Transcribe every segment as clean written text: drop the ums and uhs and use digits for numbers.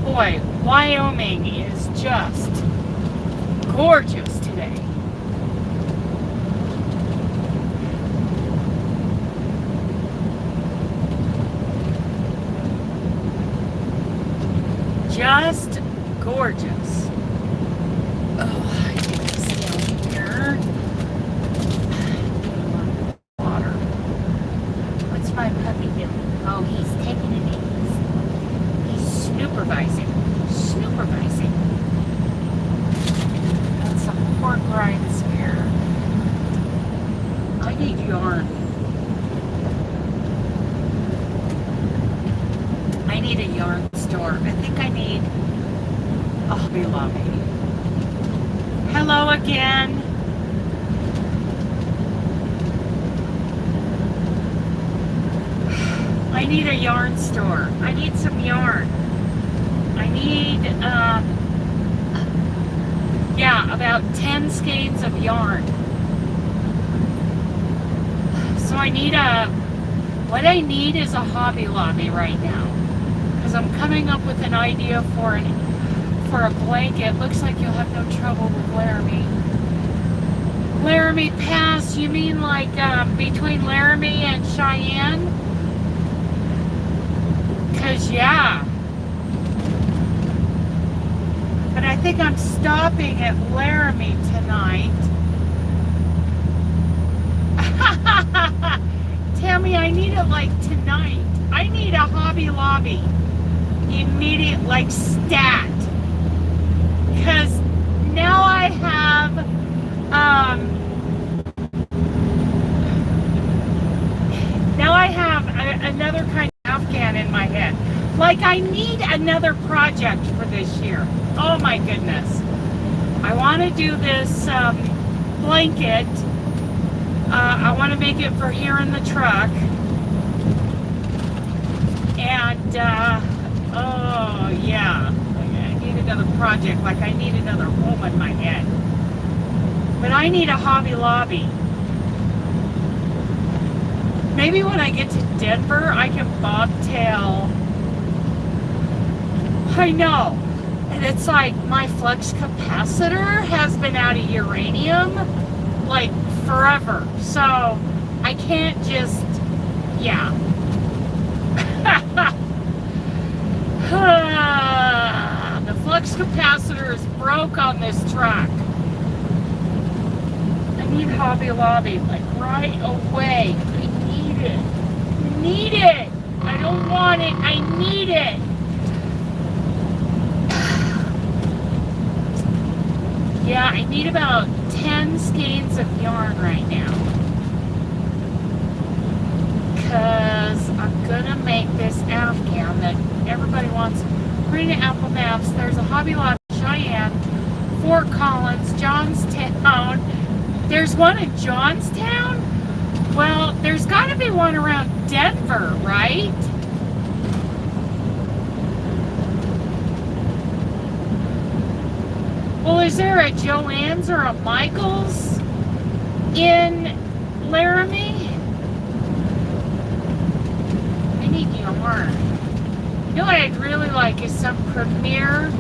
boy, Wyoming is just gorgeous today. Just gorgeous. Oh, I get this down here. Water. What's my puppy doing? Oh, he's taking it easy. He's supervising. Got some pork rinds here. I need yarn. I need a yarn store. I think I need a Hobby Lobby. Hello again. I need a yarn store. I need some yarn. I need, yeah, about 10 skeins of yarn. So I need what I need is a Hobby Lobby right now. Because I'm coming up with an idea for a blanket. Looks like you'll have no trouble with Laramie. Laramie Pass, you mean like between Laramie and Cheyenne? Because, yeah. But I think I'm stopping at Laramie tonight. Tammy, I need it like tonight. I need a Hobby Lobby. Immediate, like stat. Because now I have, another kind of Afghan in my head. Like I need another project for this year. Oh my goodness. I want to do this blanket. I want to make it for here in the truck. And, oh yeah. I need another project. Like I need another home in my head. But I need a Hobby Lobby. Maybe when I get to Denver, I can bobtail. I know. And it's like my flux capacitor has been out of uranium like forever. So I can't just, yeah. The flux capacitor is broke on this truck. I need Hobby Lobby like right away. I need it. I don't want it. I need it. Yeah, I need about 10 skeins of yarn right now. Because I'm going to make this Afghan that everybody wants. According to Apple Maps, there's a Hobby Lobby in Cheyenne, Fort Collins, Johnstown. There's one in Johnstown? Well, there's got to be one around Denver, right? Well, is there a Joann's or a Michael's in Laramie? I need yarn. You know what I'd really like is some Premier,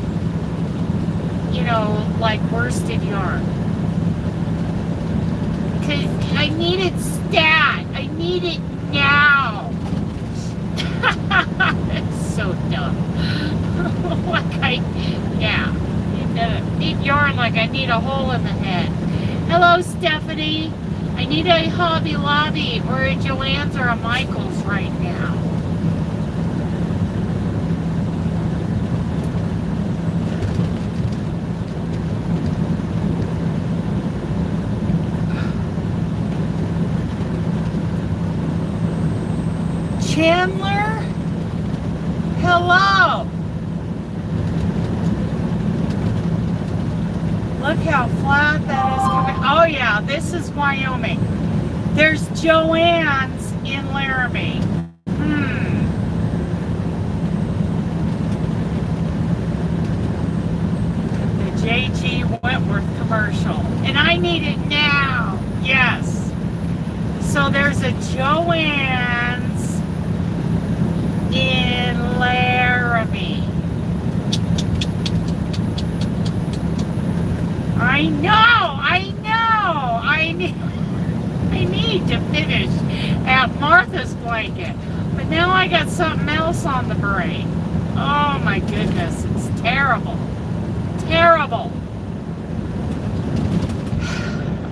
you know, like worsted yarn. Because I need it stat. I need it now. It's so dumb. Yeah. Need yarn like I need a hole in the head. Hello, Stephanie. I need a Hobby Lobby or a Joann's or a Michael's right now. Chandler? Hello. Look how flat that is coming. Oh yeah, this is Wyoming. There's Joann's in Laramie. The J.G. Wentworth commercial. And I need it now. Yes. So there's a Joann's in Laramie. I know, I need to finish at Martha's blanket, but now I got something else on the brain. Oh my goodness, it's terrible, terrible.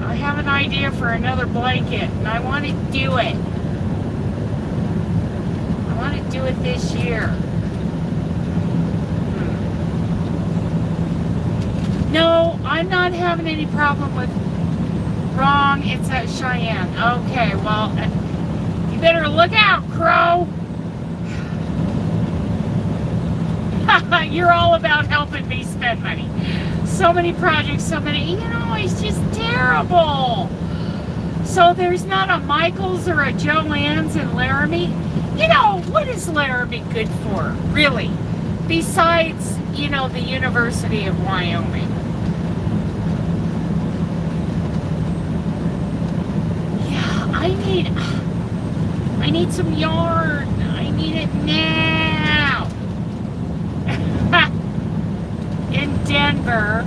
I have an idea for another blanket, and I want to do it. I want to do it this year. No, I'm not having any problem with wrong. It's at Cheyenne. Okay, well, you better look out, Crow. You're all about helping me spend money. So many projects, so many, it's just terrible. So there's not a Michael's or a Joann's in Laramie? What is Laramie good for, really? Besides, the University of Wyoming. Yeah, I need some yarn. I need it now. In Denver.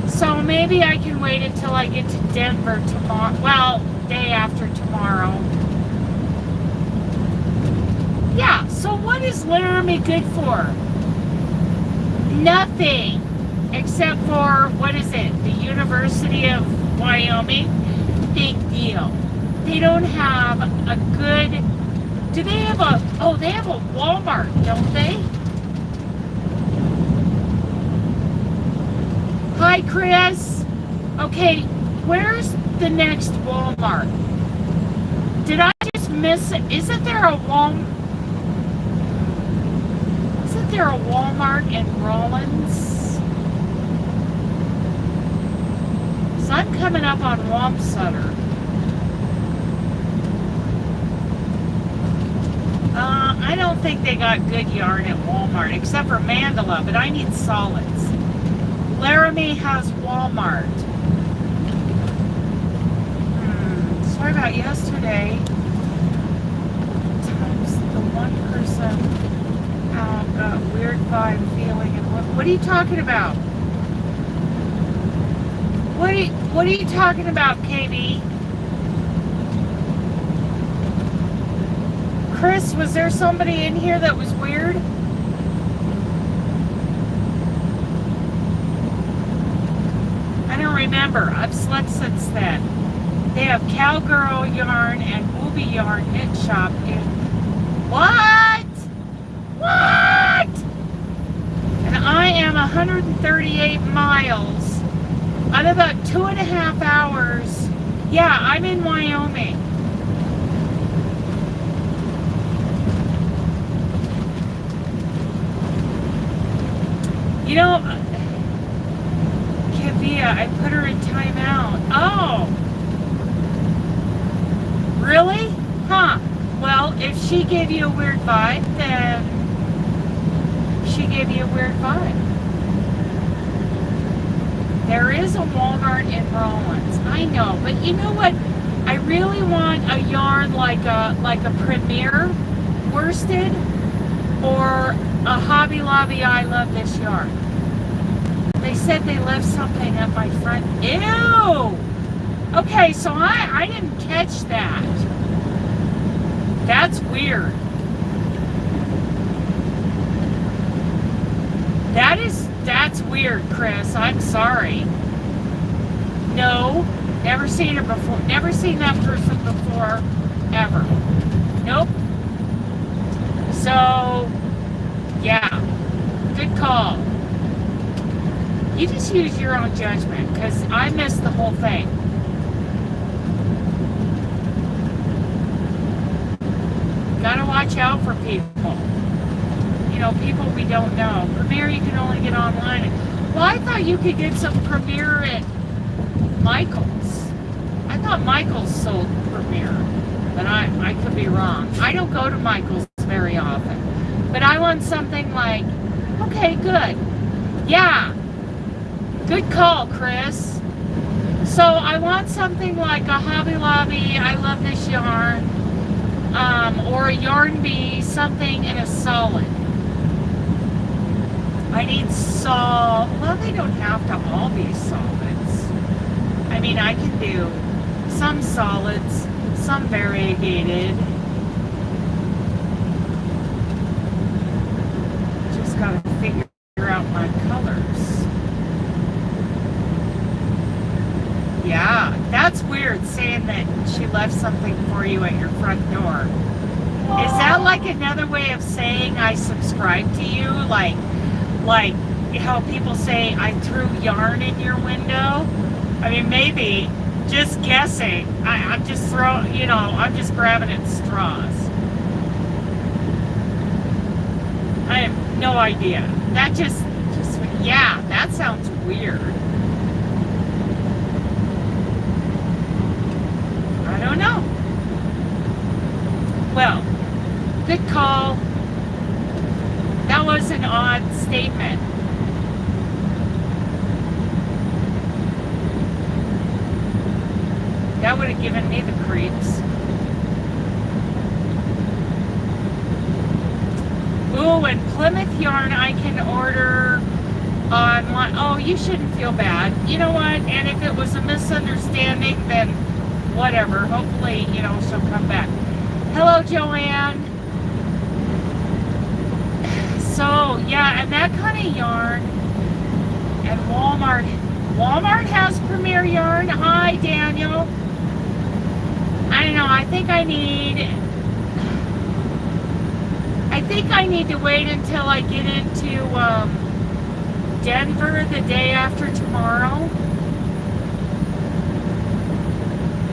So maybe I can wait until I get to Denver tomorrow. Well, day after tomorrow. Yeah, so what is Laramie good for? Nothing. Except for, what is it? The University of Wyoming? Big deal. They don't have a good... Do they have a... they have a Walmart, don't they? Hi, Chris. Okay, where's the next Walmart? Did I just miss it? Isn't there a Walmart in Rollins? So I'm coming up on Wamsutter. I don't think they got good yarn at Walmart, except for Mandala, but I need solids. Laramie has Walmart. Sorry about yesterday. Times the one person got a weird vibe feeling. And what are you talking about? What are you talking about, KB? Chris, was there somebody in here that was weird? I don't remember. I've slept since then. They have Cowgirl Yarn and Booby Yarn Knit Shop in... What? What? And I am 138 miles. I'm about 2.5 hours. Yeah, I'm in Wyoming. Kavia, I put her in timeout. Oh. Really? Huh. Well, if she gave you a weird vibe, then she gave you a weird vibe. There is a Walmart in Rollins. I know, but you know what? I really want a yarn like a Premier worsted or a Hobby Lobby I Love This Yarn. They said they left something at my front. Ew! Okay, so I didn't catch that. That's weird. That's weird, Chris. I'm sorry. No, never seen her before. Never seen that person before, ever. Nope. So, yeah, good call. You just use your own judgment, because I missed the whole thing. Gotta watch out for people. People we don't know. Premier, you can only get online. Well, I thought you could get some Premier at Michael's. I thought Michael's sold Premier, but I could be wrong. I don't go to Michael's very often. But I want something like, okay, good. Yeah. Good call, Chris. So I want something like a Hobby Lobby, I Love This Yarn, or a Yarn Bee, something in a solid. I need well, they don't have to all be solids. I mean, I can do some solids, some variegated. Just gotta figure out my colors. Yeah, that's weird saying that she left something for you at your front door. Is that like another way of saying I subscribe to you? Like how people say I threw yarn in your window? I mean, maybe. Just guessing. I'm just throwing, I'm just grabbing at straws. I have no idea. That yeah, that sounds weird. I don't know. Well, good call. That was an odd statement. That would have given me the creeps. Ooh, and Plymouth yarn I can order online. Oh, you shouldn't feel bad. You know what? And if it was a misunderstanding, then whatever. Hopefully, she'll come back. Hello, Joanne. So, yeah, and that kind of yarn. And Walmart has Premier Yarn. Hi, Daniel. I don't know. I think I need to wait until I get into Denver the day after tomorrow.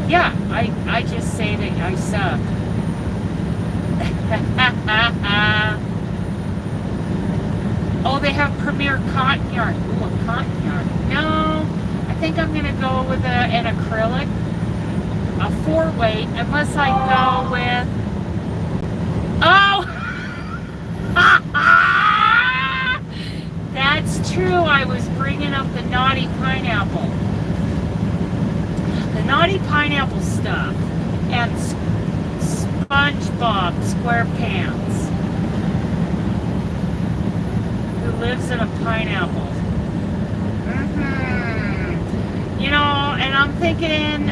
Yeah, I just say that I suck. Oh, they have Premier Cotton Yarn. Ooh, a cotton yarn. No, I think I'm going to go with an acrylic. A 4-weight, unless I go with... Oh! That's true. I was bringing up the Naughty Pineapple. The Naughty Pineapple stuff. And SpongeBob SquarePants. Who lives in a pineapple. And I'm thinking,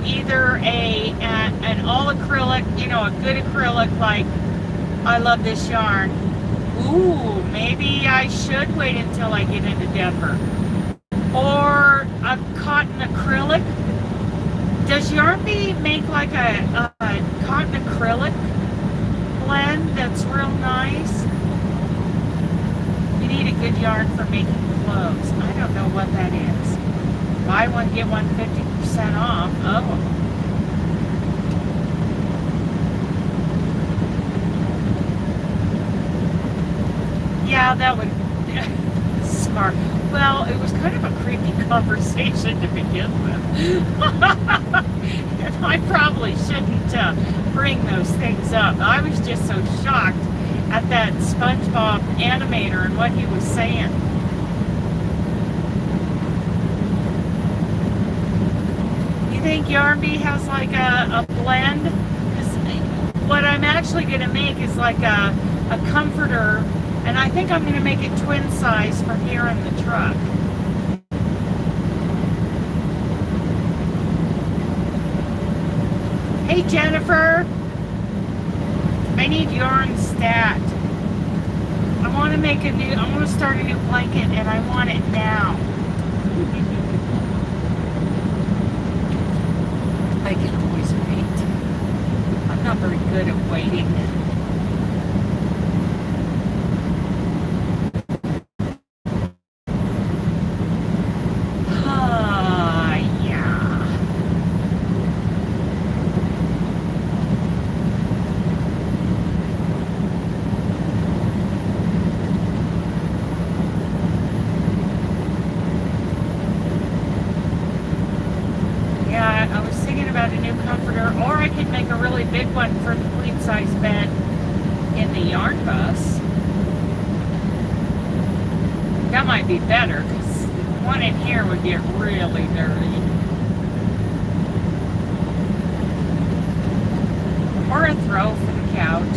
either an all acrylic, a good acrylic, like I love this yarn. Ooh, maybe I should wait until I get into Denver. Or a cotton acrylic. Does Yarnbee make like a cotton acrylic blend that's real nice? You need a good yarn for making clothes. I don't know what that is. Buy one, get one 50% off. Oh. Yeah, that would... Sorry. Well, it was kind of a creepy conversation to begin with. And I probably shouldn't bring those things up. I was just so shocked at that SpongeBob animator and what he was saying. You think Yarnbee has like a blend? 'Cause what I'm actually going to make is like a comforter, and I think I'm going to make it twin size for here in the truck. Hey Jennifer, I need yarn stat. I want to start a new blanket and I want it now. I can always wait. I'm not very good at waiting. Big one for the queen size bed in the yarn bus. That might be better because one in here would get really dirty. Or a throw for the couch.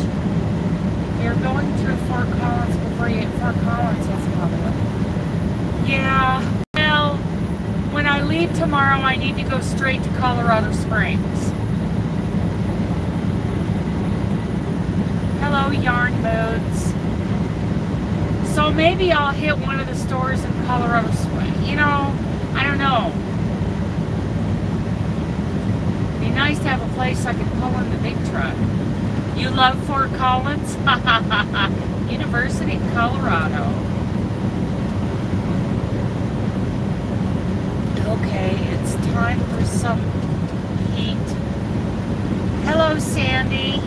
If you're going through Fort Collins free at Fort Collins. That's probably it. Yeah. Well, when I leave tomorrow, I need to go straight to Colorado Springs. Hello, Yarn Moods. So maybe I'll hit one of the stores in Colorado Springs. You know, I don't know. It'd be nice to have a place I could pull in the big truck. You love Fort Collins? University of Colorado. Okay, it's time for some heat. Hello, Sandy.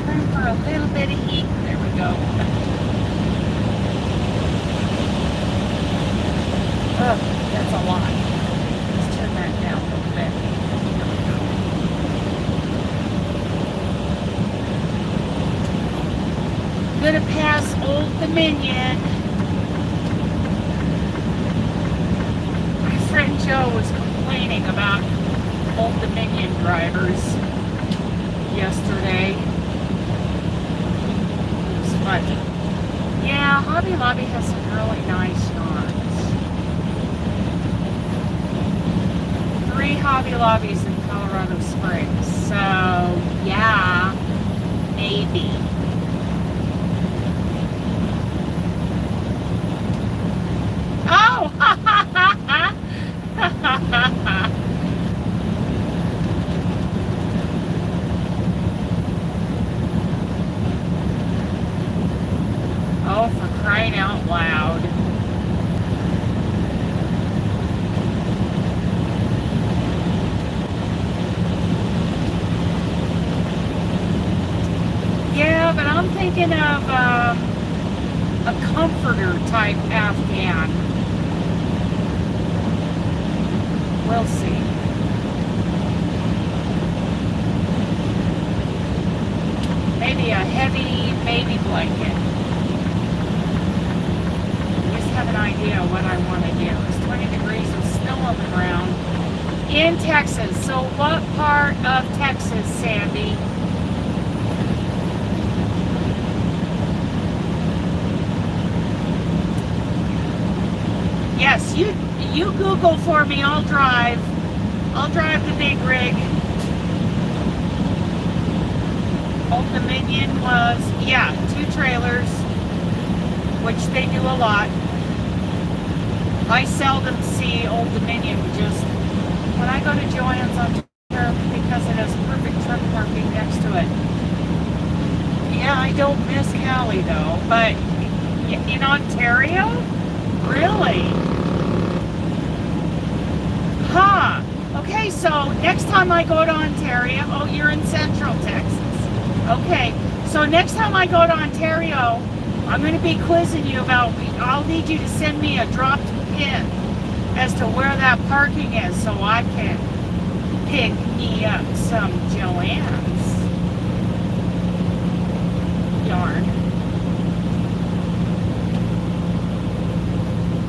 Time for a little bit of heat. There we go. Oh, that's a lot. Let's turn that down a little bit. Gonna pass Old Dominion. My friend Joe was complaining about Old Dominion drivers yesterday. It was funny. Yeah, Hobby Lobby has some really nice yarns. 3 Hobby Lobbies in Colorado Springs. So, yeah, maybe. Oh! Oh, for crying out loud. Yeah, but I'm thinking of a comforter type Afghan. We'll see. Maybe a heavy baby blanket. Just have an idea what I want to do. It's 20 degrees with snow on the ground in Texas. So what part of Texas, Sandy? Yes, you Google for me. I'll drive the big rig. Old Dominion was, yeah, 2 trailers, which they do a lot. I seldom see Old Dominion just, when I go to Joann's on Twitter, because it has perfect truck parking next to it. Yeah, I don't miss Cali though, but in Ontario? Really? Huh. Okay, so next time I go to Ontario, oh, you're in Central Texas. Okay, so next time I go to Ontario, I'm going to be quizzing you about, I'll need you to send me a dropped pin as to where that parking is so I can pick me up some Joann's yarn.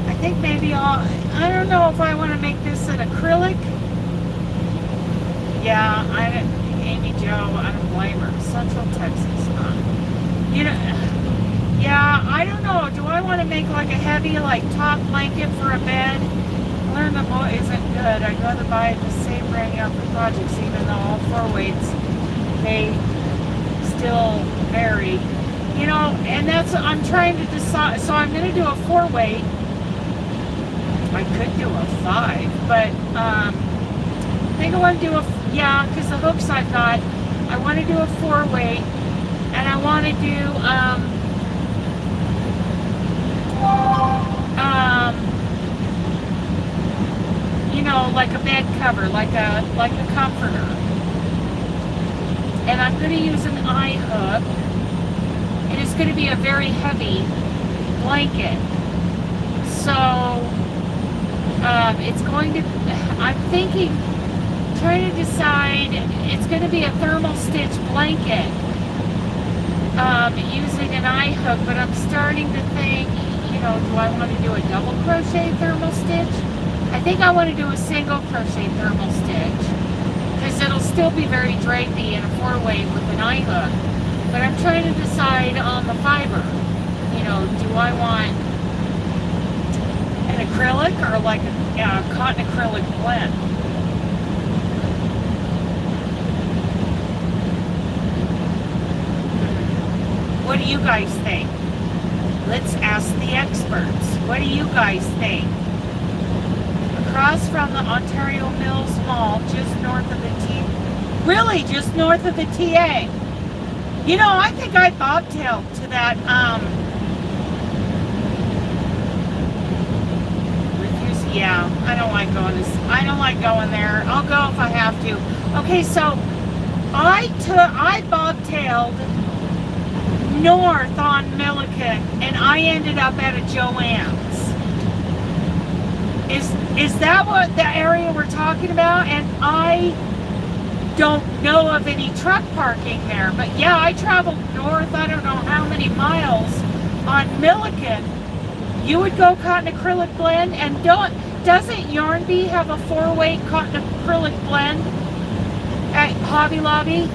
I think maybe I don't know if I want to make this an acrylic. Yeah, Amy Jo, I don't blame her. Central Texas, huh? You know, yeah, I don't know. Do I want to make like a heavy, like top blanket for a bed? Learn the boat isn't good. I'd rather buy it the same brand out for projects, even though all 4 weights, they still vary. You know, and that's, I'm trying to decide. So I'm going to do a 4 weight. I could do a 5, but I think I want to do yeah, because the hooks I've got, I want to do a 4 weight, and I want to do you know, like a bed cover, like a comforter, and I'm going to use an eye hook, and it's going to be a very heavy blanket, so it's going to, I'm thinking, trying to decide, it's going to be a thermal stitch blanket using an eye hook, but I'm starting to think, you know, do I want to do a double crochet thermal stitch? I think I want to do a single crochet thermal stitch, because it'll still be very drapey in a 4-weight with an eye hook. But I'm trying to decide on the fiber. You know, do I want an acrylic or like a cotton acrylic blend? What do you guys think? Let's ask the experts. What do you guys think? Across from the Ontario Mills Mall, just north of the really just north of the TA. You know, I think I bobtailed to that, yeah, I don't like going there. I'll go if I have to. Okay, so I bobtailed north on Milliken, and I ended up at a Joann's. Is that what the area we're talking about? And I don't know of any truck parking there, but yeah, I traveled north, I don't know how many miles on Milliken. You would go cotton acrylic blend, and doesn't Yarn Bee have a 4-weight cotton acrylic blend at Hobby Lobby?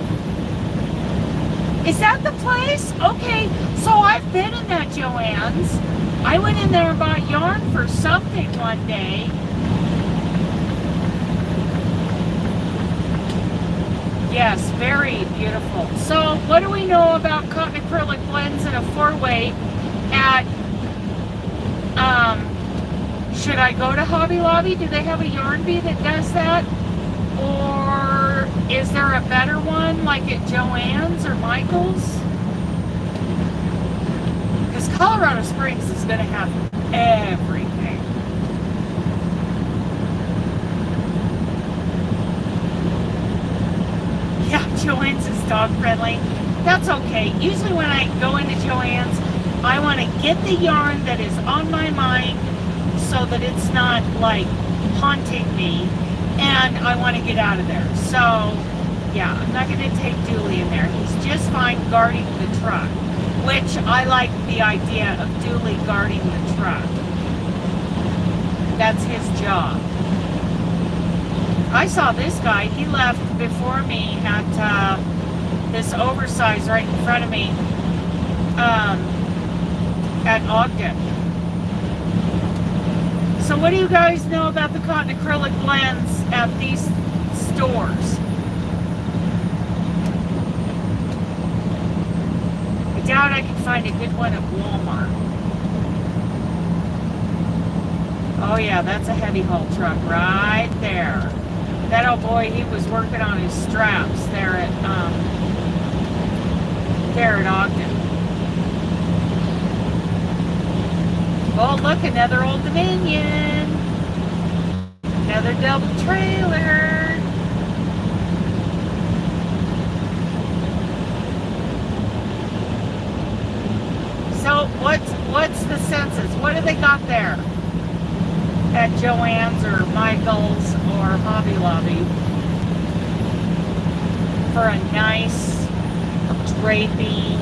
Is that the place? Okay, so I've been in that Joann's. I went in there and bought yarn for something one day. Yes, very beautiful. So what do we know about cotton acrylic blends in a 4-weight at, should I go to Hobby Lobby? Do they have a Yarn Bee that does that? Or is there a better one like at Joann's or Michael's? Because Colorado Springs is going to have everything. Yeah, Joann's is dog friendly. That's okay. Usually when I go into Joann's, I want to get the yarn that is on my mind so that it's not like haunting me, and I want to get out of there. So yeah, I'm not going to take Dooley in there. He's just fine guarding the truck, which I like the idea of Dooley guarding the truck. That's his job. I saw this guy. He left before me at this oversize right in front of me at Ogden. So what do you guys know about the cotton acrylic blends at these stores? I doubt I can find a good one at Walmart. Oh yeah, that's a heavy haul truck right there. That old boy, he was working on his straps there at Ogden. Oh, look, another Old Dominion. Another double trailer. So what's the census? What do they got there at Joann's or Michael's or Hobby Lobby for a nice drapey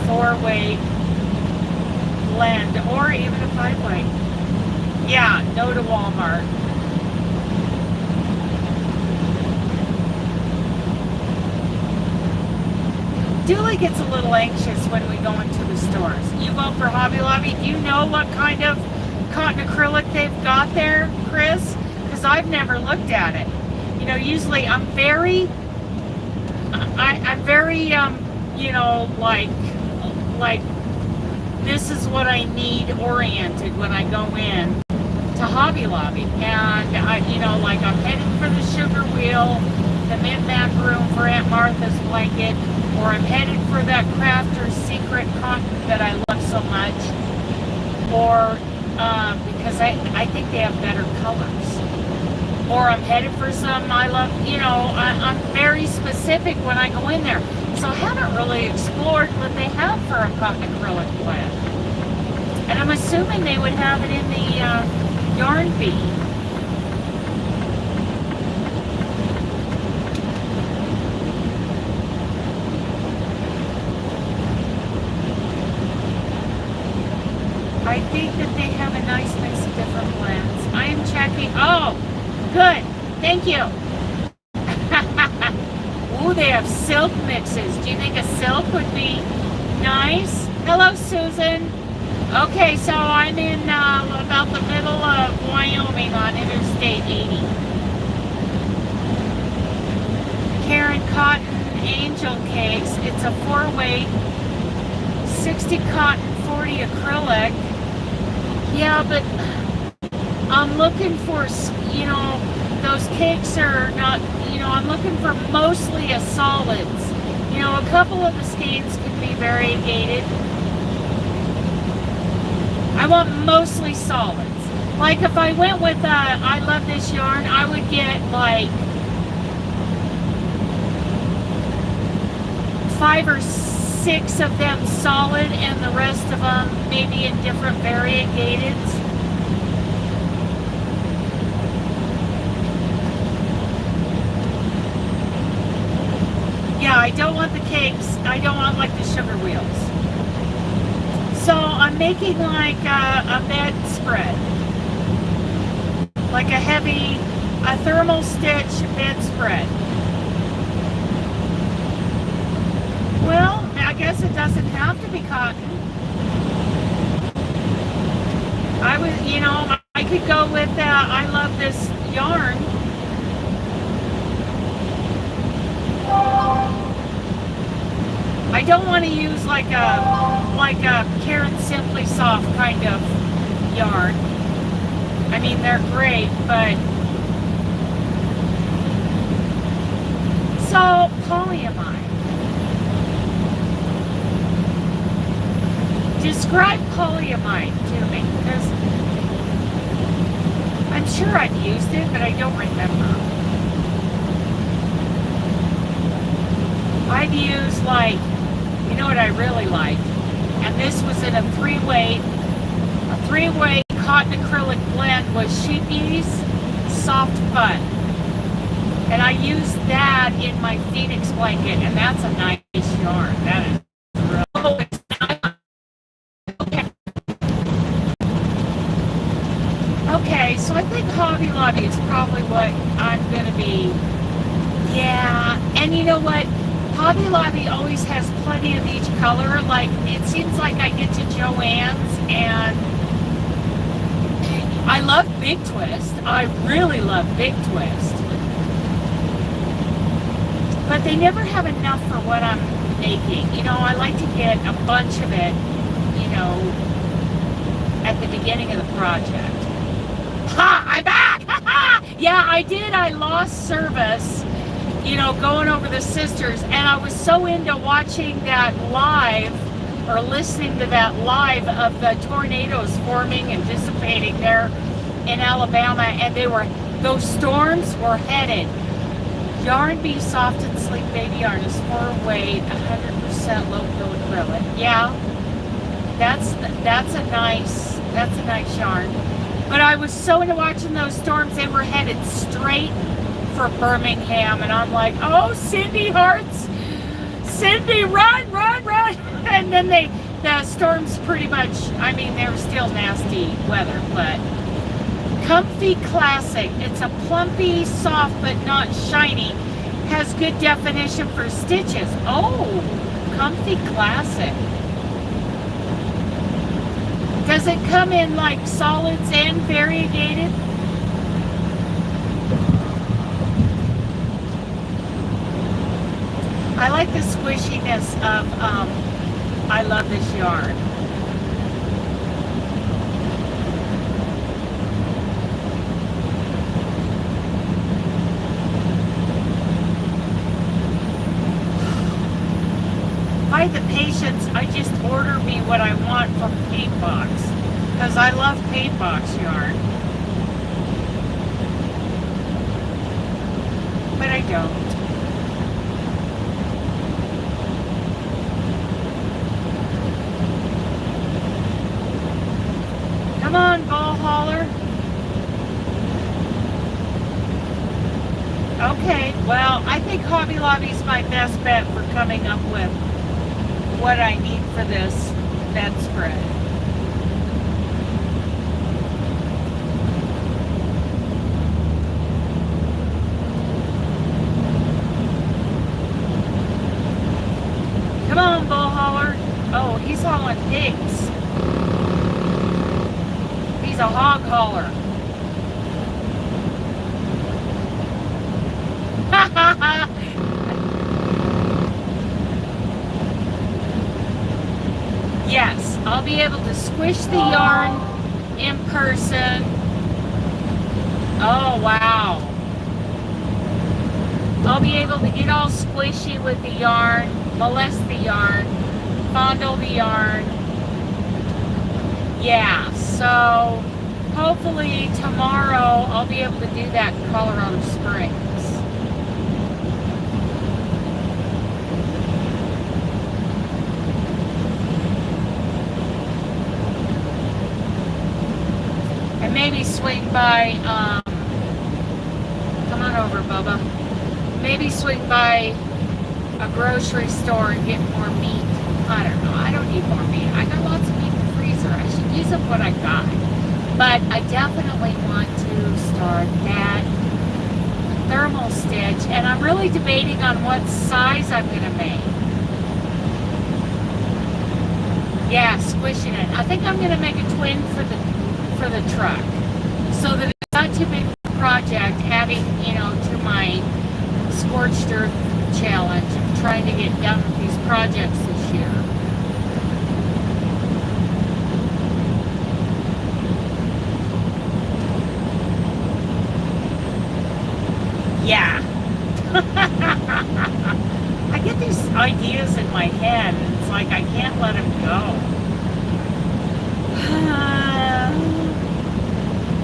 four-weight blend, or even a 5-weight? Yeah, no to Walmart. Dooley gets a little anxious when we go into the stores. You go for Hobby Lobby, do you know what kind of cotton acrylic they've got there, Chris? Because I've never looked at it. You know, usually I'm very, you know, like this is what I need oriented when I go in to Hobby Lobby. And you know, like I'm heading for the sugar wheel, the mid-back room for Aunt Martha's blanket, or I'm headed for that Crafter's Secret cotton that I love so much, or because I think they have better colors, or I'm headed for some I love, you know, I'm very specific when I go in there. So I haven't really explored what they have for a cotton acrylic blend. And I'm assuming they would have it in the Yarn Bee. I think that they have fluffy. Oh, good. Thank you. Ooh, they have silk mixes. Do you think a silk would be nice? Hello, Susan. Okay, so I'm in about the middle of Wyoming on Interstate 80. Karen Cotton Angel Cakes. It's a 4-weight, 60 cotton, 40 acrylic. Yeah, but I'm looking for, you know, those cakes are not, you know, I'm looking for mostly a solids. You know, a couple of the skeins could be variegated. I want mostly solids. Like if I went with I love this yarn, I would get like 5 or 6 of them solid and the rest of them maybe in different variegateds. Yeah, I don't want the cakes. I don't want like the sugar wheels. So I'm making like a bedspread, like a thermal stitch bedspread. Well, I guess it doesn't have to be cotton. You know, I could go with I love this yarn. I don't want to use like a Karen Simply Soft kind of yarn. I mean, they're great, but so polyamide. Describe polyamide to me, because I'm sure I've used it, but I don't remember. I've used like, you know what I really like? And this was in a 3-weight cotton acrylic blend with Sheepy's Soft Fun. And I used that in my Phoenix blanket, and that's a nice yarn. That is real. Oh, it's not. Okay. Okay, so I think Hobby Lobby is probably what I'm going to be. Yeah, and you know what? Hobby Lobby always has plenty of each color. Like, it seems like I get to Joann's and I love Big Twist. I really love Big Twist. But they never have enough for what I'm making. You know, I like to get a bunch of it, you know, at the beginning of the project. Ha! I'm back! Ha ha! Yeah, I did. I lost service, you know, going over the sisters, and I was so into watching that live, or listening to that live of the tornadoes forming and dissipating there in Alabama, and those storms were headed. Yarn Bee Soft and Sleek Baby Yarn is 4-weight, 100% low-fill acrylic. Yeah, that's a nice yarn. But I was so into watching those storms, they were headed straight for Birmingham, and I'm like, oh, Cindy Hearts, Cindy, run, run, run. And then the storms pretty much, I mean, they were still nasty weather, but Comfy Classic. It's a plumpy, soft, but not shiny. Has good definition for stitches. Oh, Comfy Classic. Does it come in like solids and variegated? I like the squishiness of I love this yarn. If I had the patience, I just order me what I want from Paintbox, because I love Paintbox yarn. But I don't. Come on, ball hauler. Okay, well, I think Hobby Lobby's my best bet for coming up with what I need for this bedspread. pigs. He's a hog hauler. Yes, I'll be able to squish the yarn in person. Oh, wow. I'll be able to get all squishy with the yarn, molest the yarn, fondle the yarn. Yeah, so hopefully tomorrow I'll be able to do that in Colorado Springs. And maybe swing by, come on over, Bubba. Maybe swing by a grocery store and get more meat. I don't know. I don't need more meat. I got lots of meat in the freezer. I should use up what I got. But I definitely want to start that thermal stitch. And I'm really debating on what size I'm going to make. Yeah, squishing it. I think I'm going to make a twin for the truck, so that it's not too big a project having, you know, to my scorched earth challenge of trying to get done with these projects this year. Yeah. I get these ideas in my head and it's like I can't let them go.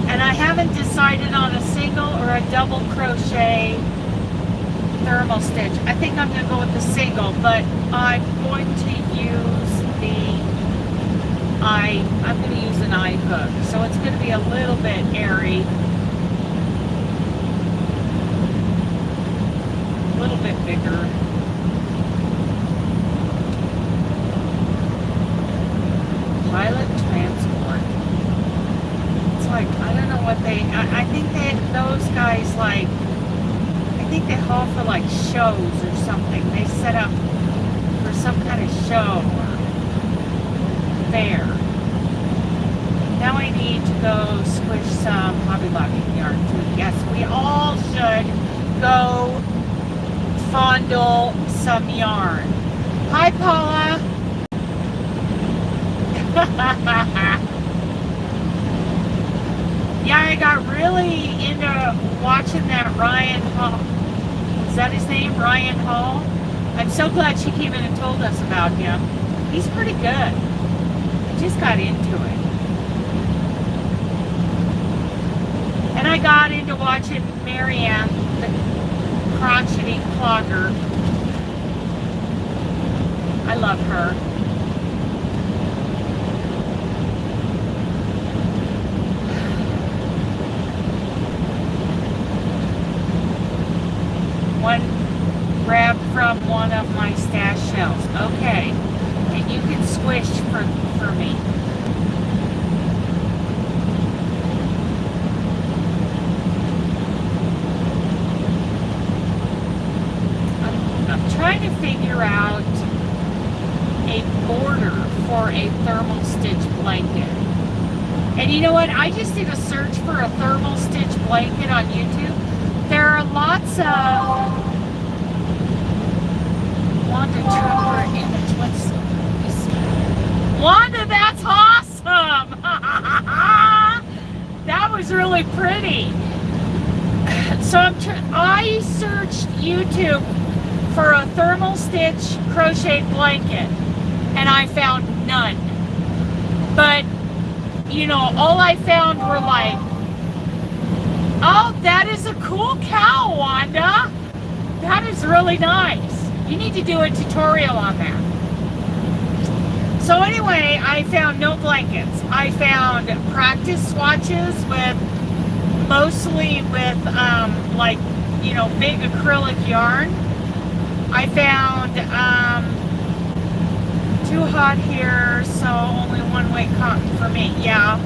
And I haven't decided on a single or a double crochet thermal stitch. I think I'm going to go with the single, but I'm going to use I'm going to use an eye hook. So it's going to be a little bit airy. A little bit bigger. Pilot transport. Like, I don't know what I think those guys, like, I think they haul for like shows or something. They set up for some kind of show or fair. Now I need to go squish some Hobby Lobby yarn too. Yes, we all should go fondle some yarn. Hi, Paula. Yeah, I got really into watching that Ryan Hall. Is that his name? Ryan Hall? I'm so glad she came in and told us about him. He's pretty good. I just got into it. And I got into watching Marianne, the crotchety clogger. I love her. One grabbed from one of my stash shelves. Okay. And you can squish for me. I'm trying to figure out a border for a thermal stitch blanket. And you know what? I just did a search for a thermal stitch blanket on YouTube. There are lots of Wanda Trooper image. What's this? Wanda, that's awesome! That was really pretty. So I searched YouTube for a thermal stitch crocheted blanket, and I found none. But you know, all I found were like, oh, that is a cool cow, Wanda. That is really nice. You need to do a tutorial on that. So anyway, I found no blankets. I found practice swatches with, mostly with, like, you know, big acrylic yarn. I found, too hot here, so only one-way cotton for me. Yeah.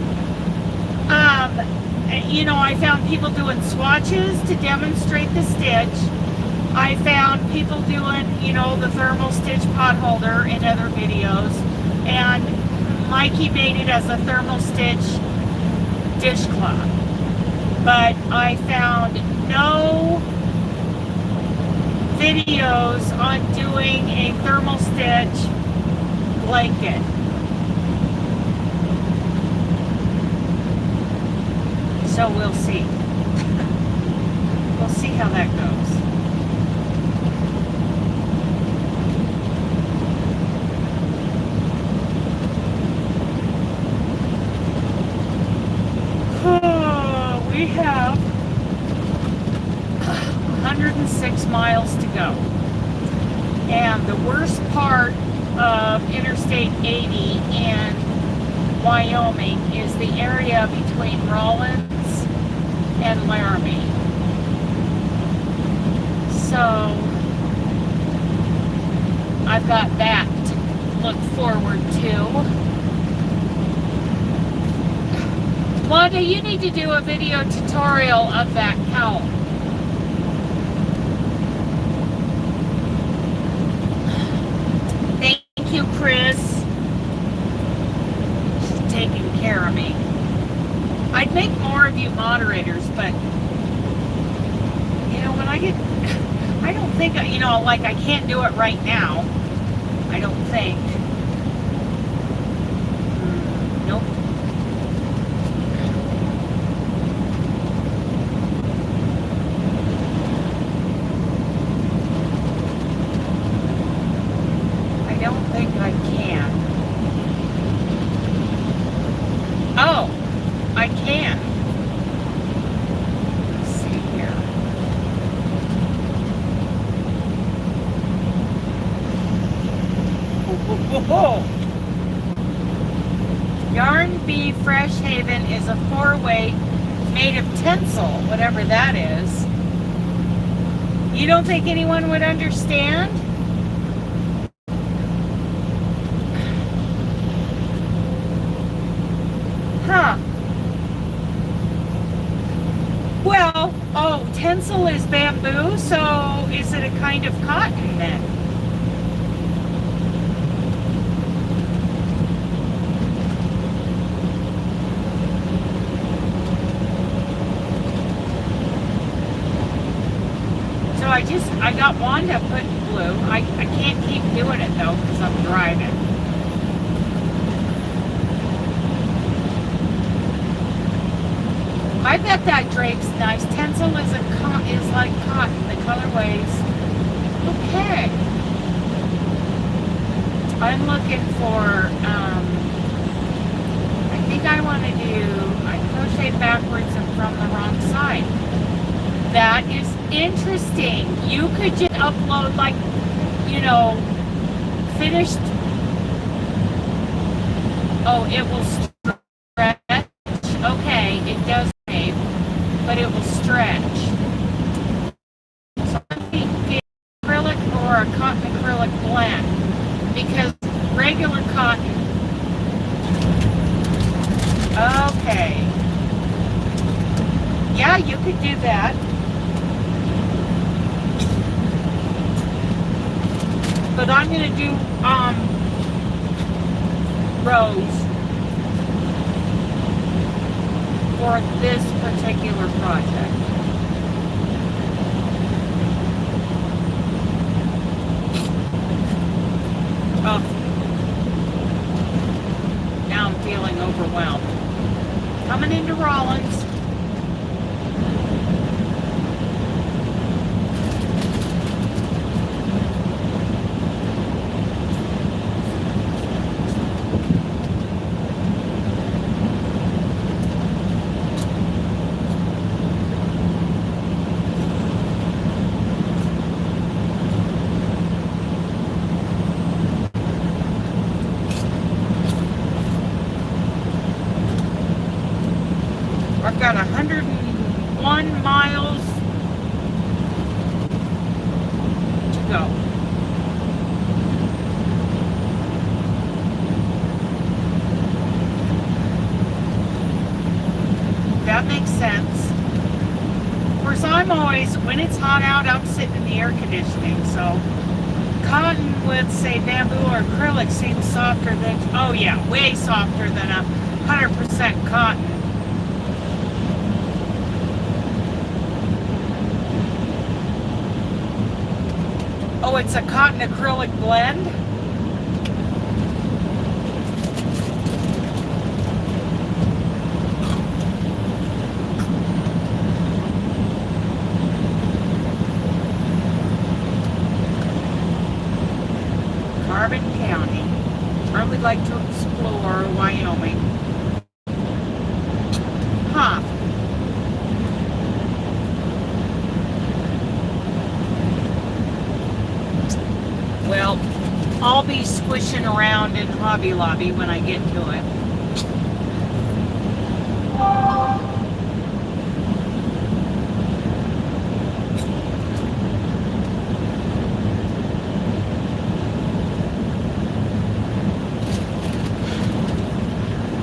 You know, I found people doing swatches to demonstrate the stitch. I found people doing, you know, the thermal stitch pot holder in other videos. And Mikey made it as a thermal stitch dishcloth, but I found no videos on doing a thermal stitch blanket. So we'll see. We'll see how that goes. We have 106 miles to go. And the worst part of Interstate 80 in Wyoming is the area between Rawlins and Laramie. So I've got that to look forward to. Wanda, you need to do a video tutorial of that cowl. Thank you, Chris. She's taking care of me. I'd make more of you moderators, but you know, when I get, I don't think, you know, like I can't do it right now. I don't think. Nope. I don't think I can. Oh, I can. Let's see here. Whoa. Yarn Bee Fresh Haven is a 4-way made of tinsel, whatever that is. You don't think anyone would understand? Huh. Well, oh, tinsel is bamboo, so is it a kind of cotton then? So I got Wanda putting blue. I can't keep doing it though because I'm driving. I bet that drape's nice. Tinsel is like cotton. The colorways. Okay. I'm looking for. I think I want to do. I crocheted backwards and from the wrong side. That is interesting. You could just upload like, you know, finished. Oh, it will stretch. Okay, it does. But it will stretch. So I'm thinking acrylic or a cotton acrylic blend because regular cotton. Okay. Yeah, you could do that. But I'm going to do rows for this particular project. Oh, now I'm feeling overwhelmed. Coming into Rawlins. I've got 101 miles to go. That makes sense. Of course, I'm always, when it's hot out, I'm sitting in the air conditioning, so cotton with, say, bamboo or acrylic seems softer than, oh yeah, way softer than 100% cotton. Oh, it's a cotton acrylic blend? Carbon County. I would like to explore Wyoming. Huh. Well, I'll be squishing around in Hobby Lobby when I get to it.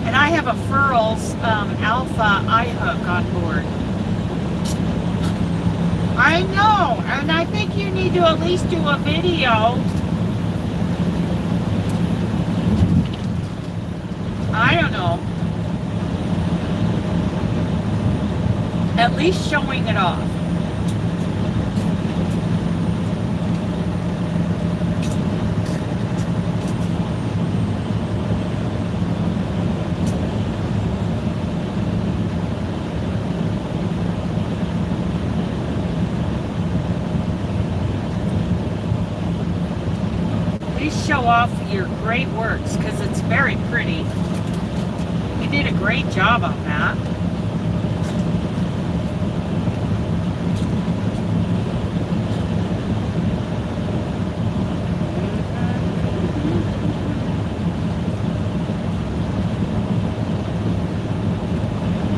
And I have a Furls Alpha eye hook on board. I know, and I think you need to at least do a video. I don't know. At least showing it off. Show off your great works because it's very pretty. You did a great job on that.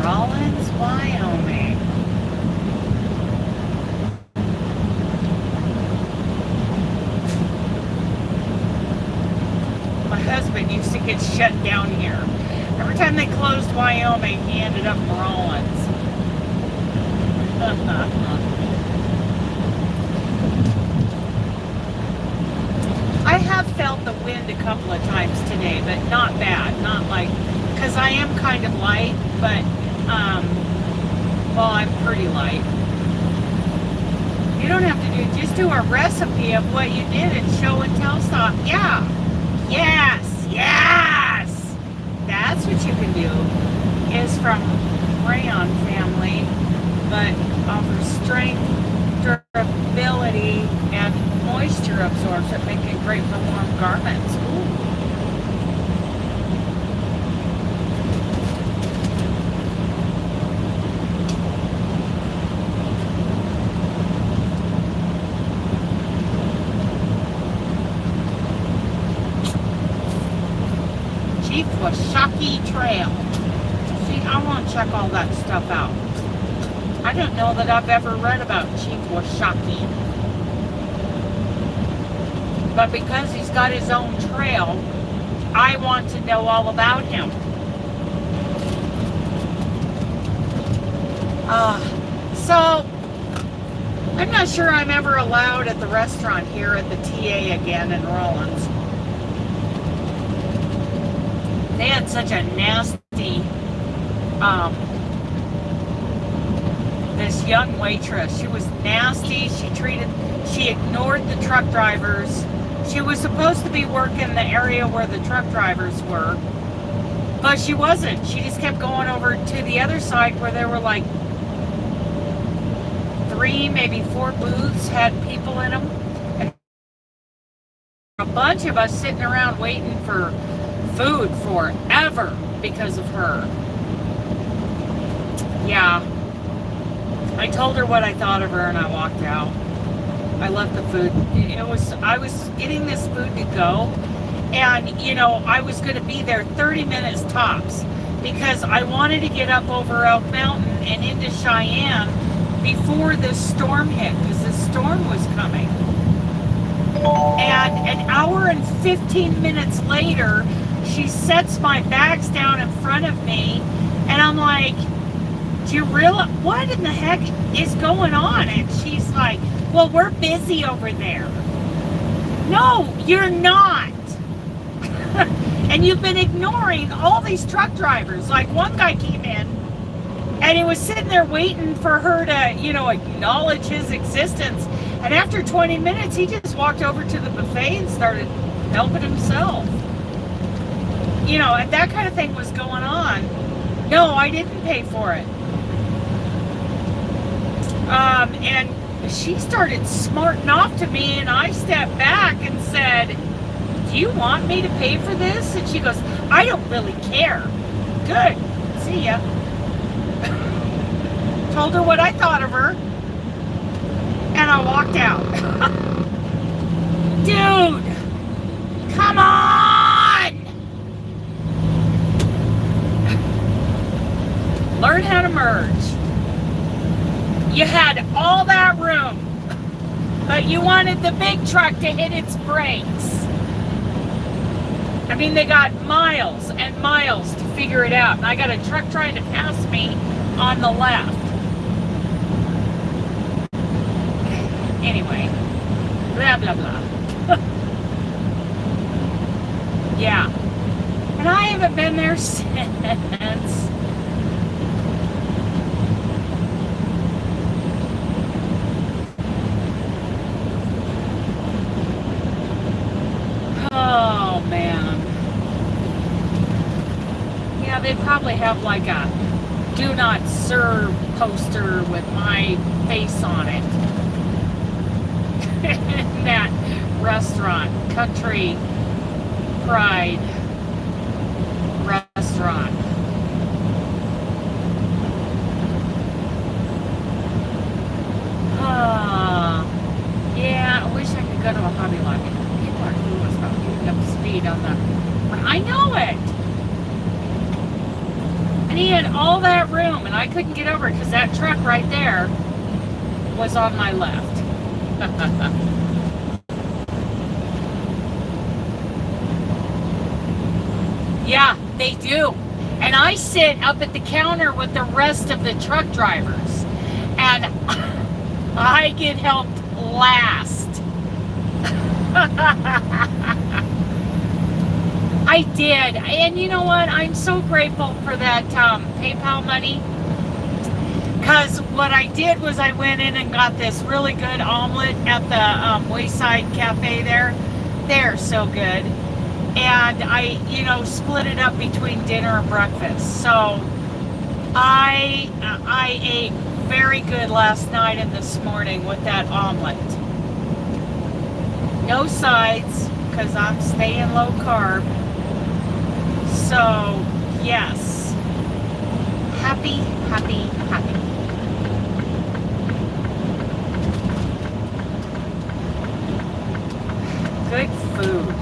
Rollins, Wyoming. Husband used to get shut down here. Every time they closed Wyoming, he ended up in Rollins. I have felt the wind a couple of times today, but not bad. Not like, because I am kind of light, but, well, I'm pretty light. You don't have to do, just do a recipe of what you did and show and tell stuff. Yeah. Yes, yes! That's what you can do, is from Rayon family, but offers strength, durability, and moisture absorption, making it great for warm garments. Ooh. Washakie Trail. See, I want to check all that stuff out. I don't know that I've ever read about Chief Washakie. But because he's got his own trail, I want to know all about him. So, I'm not sure I'm ever allowed at the restaurant here at the TA again in Rollins. They had such a nasty, this young waitress. She was nasty. She ignored the truck drivers. She was supposed to be working the area where the truck drivers were, but she wasn't. She just kept going over to the other side where there were like 3, maybe 4 booths had people in them. And a bunch of us sitting around waiting for food forever because of her. Yeah. I told her what I thought of her and I walked out. I left the food. I was getting this food to go, and you know, I was going to be there 30 minutes tops because I wanted to get up over Elk Mountain and into Cheyenne before this storm hit, because this storm was coming. And an hour and 15 minutes later, she sets my bags down in front of me, and I'm like, do you realize what in the heck is going on? And she's like, well, we're busy over there. No, you're not. And you've been ignoring all these truck drivers. Like one guy came in and he was sitting there waiting for her to, you know, acknowledge his existence. And after 20 minutes, he just walked over to the buffet and started helping himself. You know, and that kind of thing was going on. No, I didn't pay for it. And she started smarting off to me, and I stepped back and said, do you want me to pay for this? And she goes, I don't really care. Good. See ya. Told her what I thought of her, and I walked out. Dude, come on! Learn how to merge. You had all that room, but you wanted the big truck to hit its brakes. I mean, they got miles and miles to figure it out, and I got a truck trying to pass me on the left. Anyway, blah, blah, blah. Yeah. And I haven't been there since. Oh, man. Yeah, they probably have like a do not serve poster with my face on it. In that restaurant, Country Pride restaurant. Yeah, I wish I could go to a Hobby Lobby. People are clueless about getting up to speed on the... I know it! And he had all that room, and I couldn't get over it because that truck right there was on my left. Yeah, they do. And I sit up at the counter with the rest of the truck drivers, and I get helped last. I did. And you know what? I'm so grateful for that PayPal money. Because what I did was I went in and got this really good omelet at the Wayside Cafe there. They're so good. And I, you know, split it up between dinner and breakfast. So I ate very good last night and this morning with that omelet. No sides, because I'm staying low carb. So, yes. Happy, happy, happy. Good food.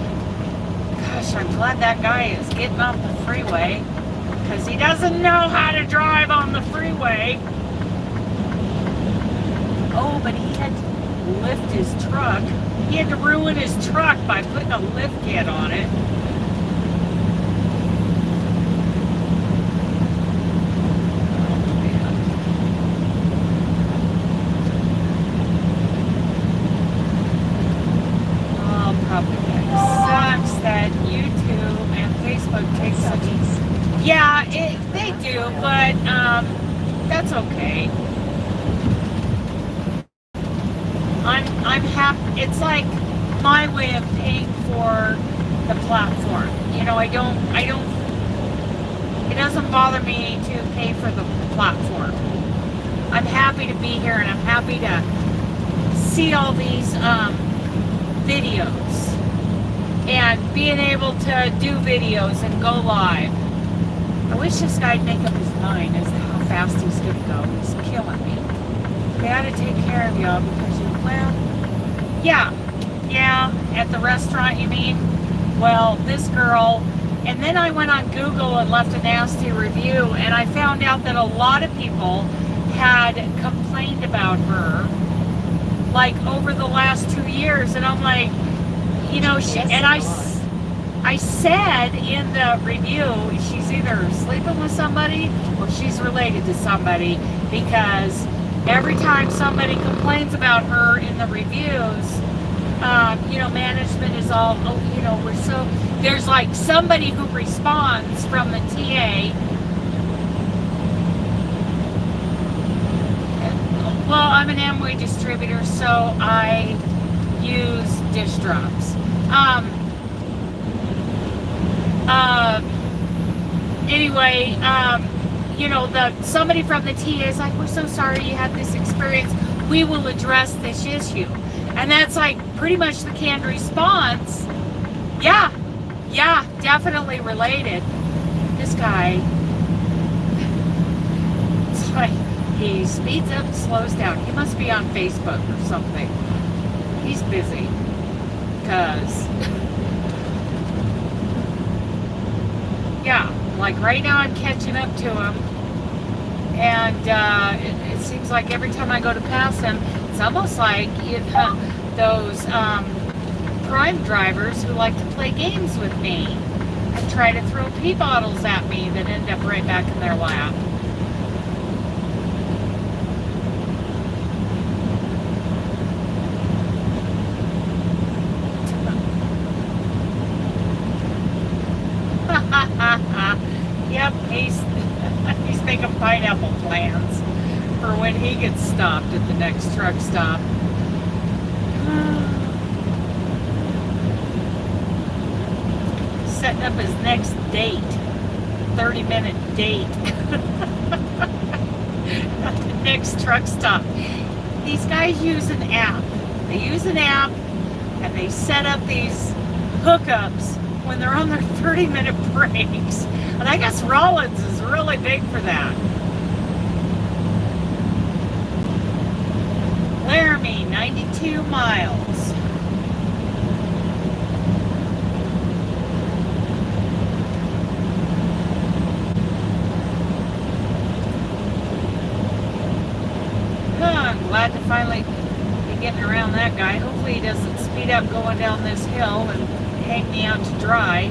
Gosh, I'm glad that guy is getting off the freeway, because he doesn't know how to drive on the freeway. Oh, but he had to lift his truck. He had to ruin his truck by putting a lift kit on it. Yeah, they do, but that's okay. I'm happy. It's like my way of paying for the platform. You know, I don't. It doesn't bother me to pay for the platform. I'm happy to be here, and I'm happy to see all these videos and being able to do videos and go live. I wish this guy'd make up his mind as to how fast he's going to go. He's killing me. They ought to take care of y'all because you, well, yeah, at the restaurant you mean? Well, this girl, and then I went on Google and left a nasty review, and I found out that a lot of people had complained about her, like, over the last 2 years, and I'm like, you know, I said in the review, she's either sleeping with somebody or she's related to somebody, because every time somebody complains about her in the reviews, Management is all, we're so, there's like somebody who responds from the TA. Well, I'm an Amway distributor, so I use dish drops. Anyway, somebody from the TA is like, we're so sorry you had this experience. We will address this issue. And that's like pretty much the canned response. Yeah, definitely related. This guy, it's like he speeds up and slows down. He must be on Facebook or something. He's busy. Because, yeah, like right now I'm catching up to him. And it seems like every time I go to pass him, it's almost like those Prime drivers who like to play games with me and try to throw pee bottles at me that end up right back in their lap. Yep, he's making pineapple plans for when he gets stopped at the next truck stop. Setting up his next date, 30-minute date at the next truck stop. These guys use an app. They use an app and they set up these hookups when they're on their 30-minute breaks. And I guess Rollins is really big for that. Laramie, 92 miles. I'm glad to finally be getting around that guy. Hopefully he doesn't speed up going down this hill and hang me out to dry.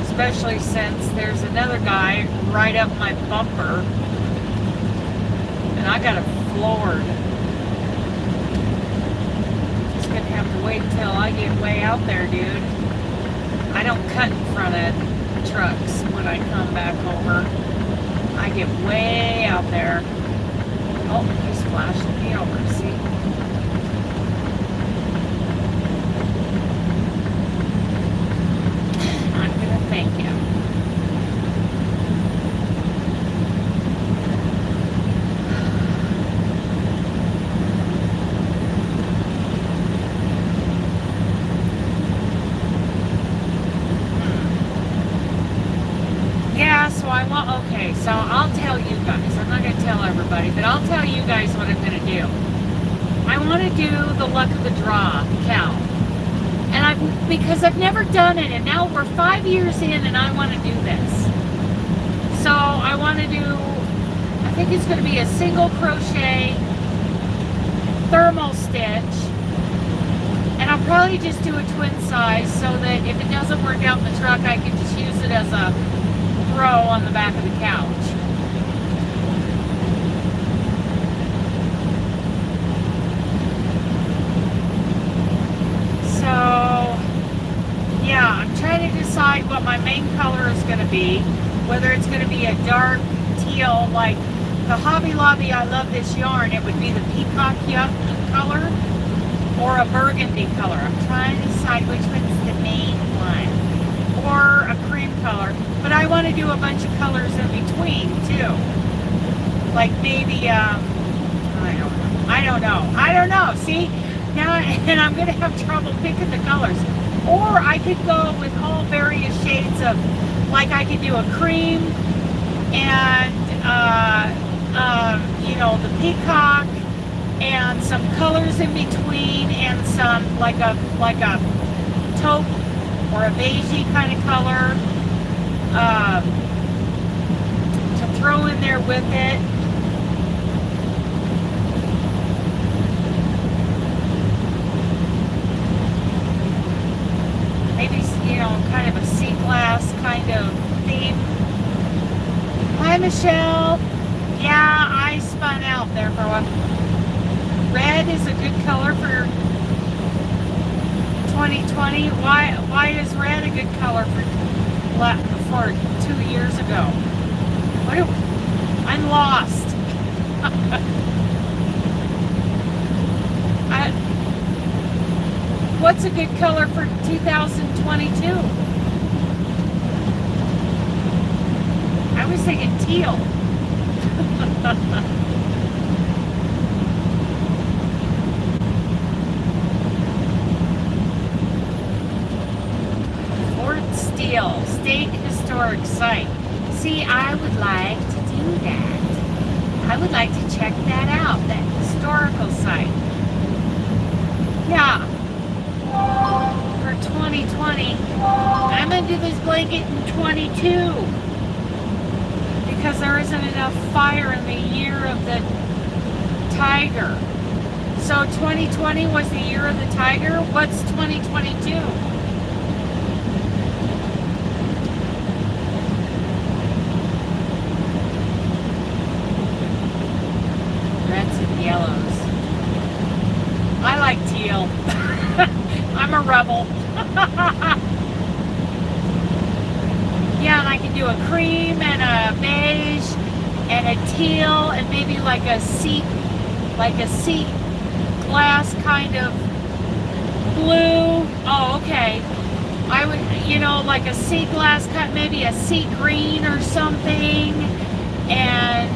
Especially since there's another guy right up my bumper and I got it floored. Just gonna have to wait until I get way out there, dude. I don't cut in front of trucks when I come back over. I get way out there. Oh, he's flashing me over, see? I'm gonna thank you. Yeah, so okay, so I'll tell you guys. I'm not going to tell everybody, but I'll tell you guys what I'm going to do. I want to do the luck of the draw count. And because I've never done it, and now we're 5 years in and I want to do this. So I want to do, I think it's going to be a single crochet thermal stitch. And I'll probably just do a twin size so that if it doesn't work out in the truck, I can just use it as a throw on the back of the couch. So, yeah, I'm trying to decide what my main color is going to be. Whether it's going to be a dark teal, like the Hobby Lobby, I love this yarn, it would be the peacock color, or a burgundy color. I'm trying to decide which one's the main one. Or a cream color. But I want to do a bunch of colors in between, too. Like maybe, I don't know. See? Now, and I'm going to have trouble picking the colors. Or I could go with all various shades of, like I could do a cream and, the peacock and some colors in between and some, like a taupe or a beigey kind of color to throw in there with it. Maybe, kind of a sea glass kind of theme. Hi, Michelle. Yeah, I spun out there for a while. Red is a good color for 2020. Why is red a good color for 2 years ago? I'm lost. What's a good color for 2022? I was thinking teal. Fort Steele, State Historic Site. See, I would like to do that. I would like to check that out, that historical site. Yeah. For 2020, I'm going to do this blanket in 22 because there isn't enough fire in the year of the tiger. So 2020 was the year of the tiger. What's 2022? Reds and yellows. I like teal. I'm a rebel. Yeah, and I can do a cream and a beige and a teal and maybe like a sea glass kind of blue. Oh, okay. I would, like a sea glass cut, maybe a sea green or something. And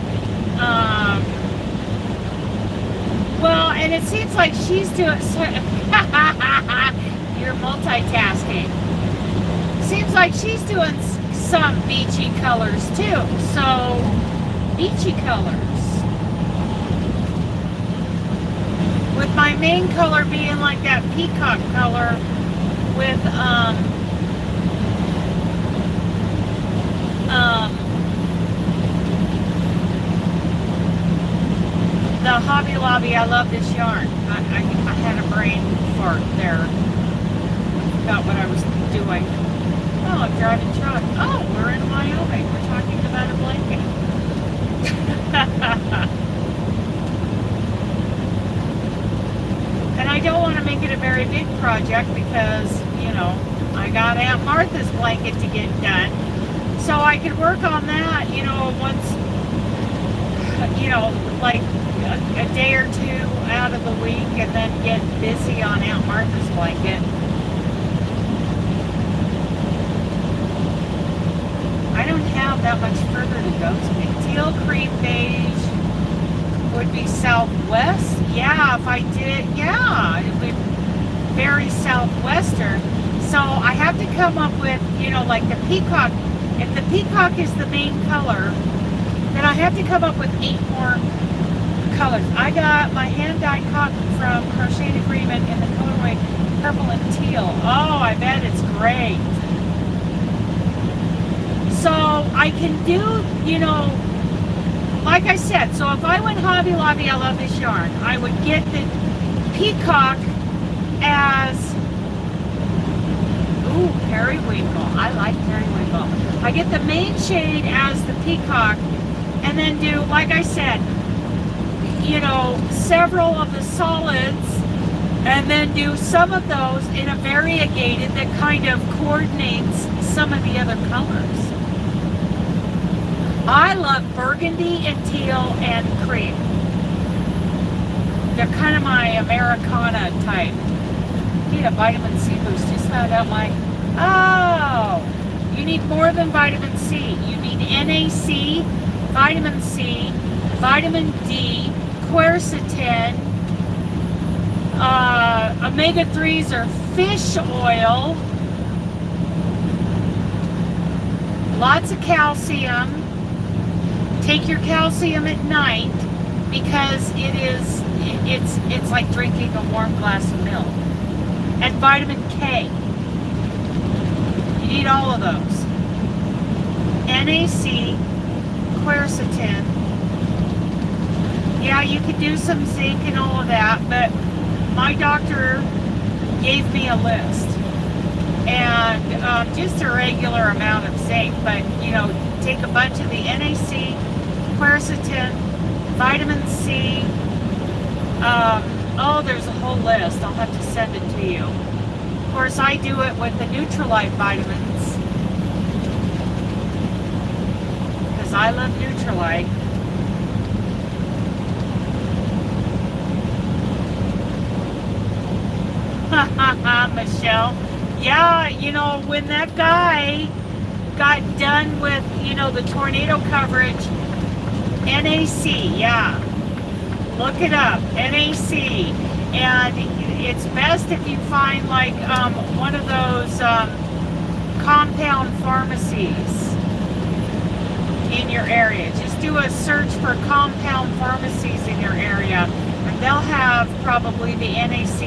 well, and it seems like she's doing. You're multitasking. Seems like she's doing some beachy colors too. So, beachy colors. With my main color being like that peacock color with the Hobby Lobby. I love this yarn. I had a brain fart there. Forgot what I was doing. Oh, I'm driving truck. Oh, we're in Wyoming. We're talking about a blanket. And I don't want to make it a very big project because, I got Aunt Martha's blanket to get done. So I could work on that, once, like a day or two out of the week and then get busy on Aunt Martha's blanket. I don't have that much further to go to me. Teal, cream, beige would be southwest. Yeah, if I did, yeah, it would be very southwestern. So I have to come up with, like the peacock. If the peacock is the main color, then I have to come up with 8 more colors. I got my hand-dyed cotton from Crochet Agreement in the colorway purple and teal. Oh, I bet it's great. So I can do, like I said, so if I went Hobby Lobby, I love this yarn, I would get the peacock as, ooh, periwinkle. I like periwinkle. I get the main shade as the peacock and then do, like I said, several of the solids and then do some of those in a variegated that kind of coordinates some of the other colors. I love burgundy and teal and cream. They're kind of my Americana type. Need a vitamin C boost. Just found out you need more than vitamin C. You need NAC, vitamin C, vitamin D, quercetin, omega-3s or fish oil, lots of calcium. Take your calcium at night because it's like drinking a warm glass of milk. And vitamin K. You need all of those. NAC, quercetin. Yeah, you could do some zinc and all of that, but my doctor gave me a list. And just a regular amount of zinc, but take a bunch of the NAC, quercetin, vitamin C. Oh, there's a whole list. I'll have to send it to you. Of course, I do it with the Nutrilite vitamins because I love Nutrilite. Michelle. Yeah, you know, when that guy got done with, you know, the tornado coverage, NAC, yeah. Look it up, NAC. And it's best if you find like one of those compound pharmacies in your area. Just do a search for compound pharmacies in your area, and they'll have probably the NAC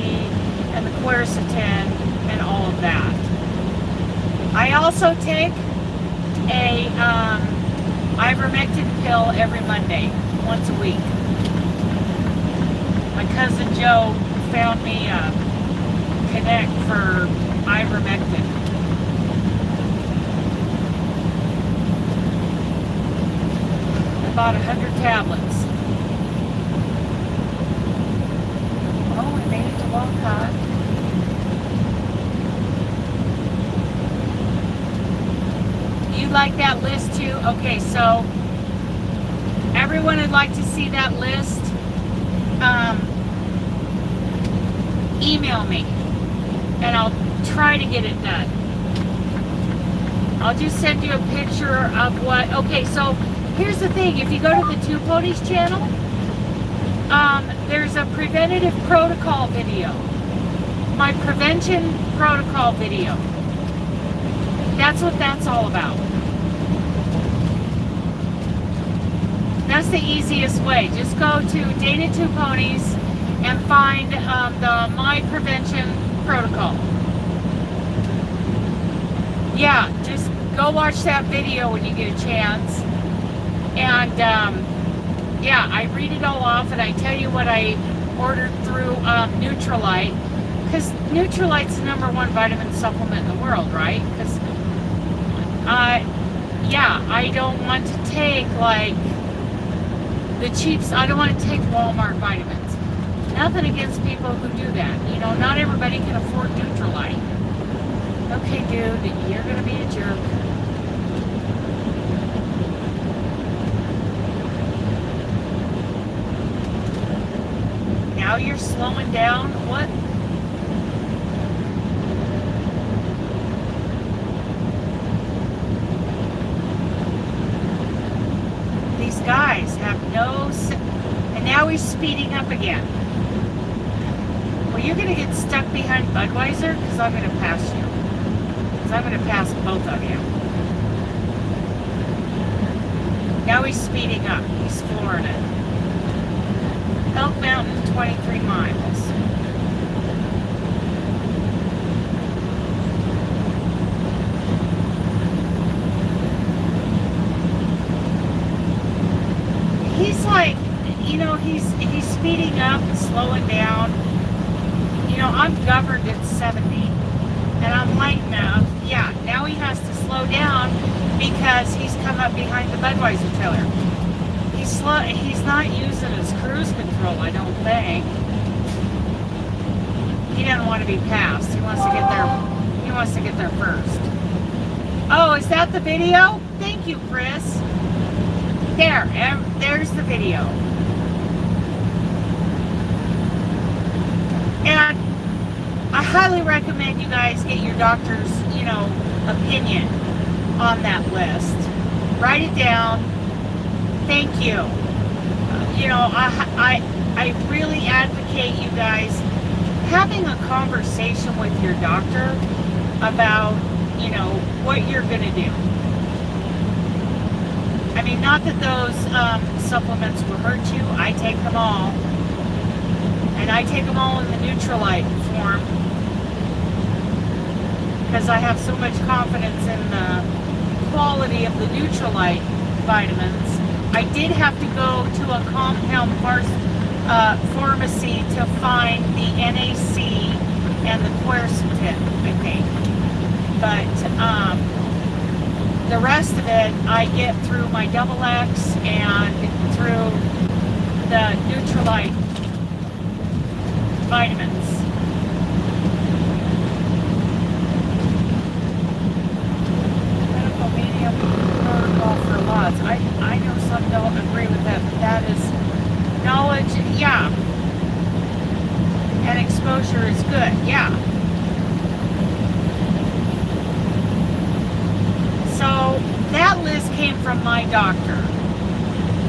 and the quercetin and all of that. I also take a ivermectin pill every Monday, once a week. My cousin Joe found me a Connect for ivermectin. About 100 tablets. Oh, we made it to Walcott. You like that list too? Okay, so everyone would like to see that list. Email me and I'll try to get it done. I'll just send you a picture of what. Okay, so here's the thing. If you go to the Two Ponies channel, there's a preventative protocol video. My prevention protocol video. That's what that's all about. That's the easiest way. Just go to Dana Two Ponies and find the My Prevention Protocol. Yeah, just go watch that video when you get a chance. And yeah, I read it all off and I tell you what I ordered through Nutrilite. Because Nutrilite's the #1 vitamin supplement in the world, right? Because, yeah, I don't want to take like the cheaps. I don't want to take Walmart vitamins. Nothing against people who do that. You know, not everybody can afford Nutrilite. Okay, dude, you're gonna be a jerk. Now you're slowing down. What? These guys have no... And now he's speeding up again. Well, you're going to get stuck behind Budweiser because I'm going to pass you. Because I'm going to pass both of you. Now he's speeding up. He's flooring it. Elk Mountain, 23 miles. He's like, you know, he's speeding up and slowing down. You know, I'm governed at 70 and I'm light enough. Yeah, now he has to slow down because he's come up behind the Budweiser trailer. He's not using his cruise control, I don't think. He doesn't want to be passed. He wants to get there. He wants to get there first. Oh, is that the video? Thank you, Chris. There's the video. And I highly recommend you guys get your doctor's, you know, opinion on that list. Write it down. Thank you. You know, I really advocate you guys having a conversation with your doctor about, you know, what you're going to do. I mean, not that those supplements will hurt you. I take them all. And I take them all in the Nutrilite form. Because I have so much confidence in the quality of the Nutrilite vitamins. I did have to go to a compound pharmacy to find the NAC and the quercetin, I think. But, the rest of it I get through my Double X and through the Nutrilite vitamins. Medical medium protocol for lots. I know some don't agree with that, but that is knowledge, yeah. And exposure is good, yeah. So that list came from my doctor.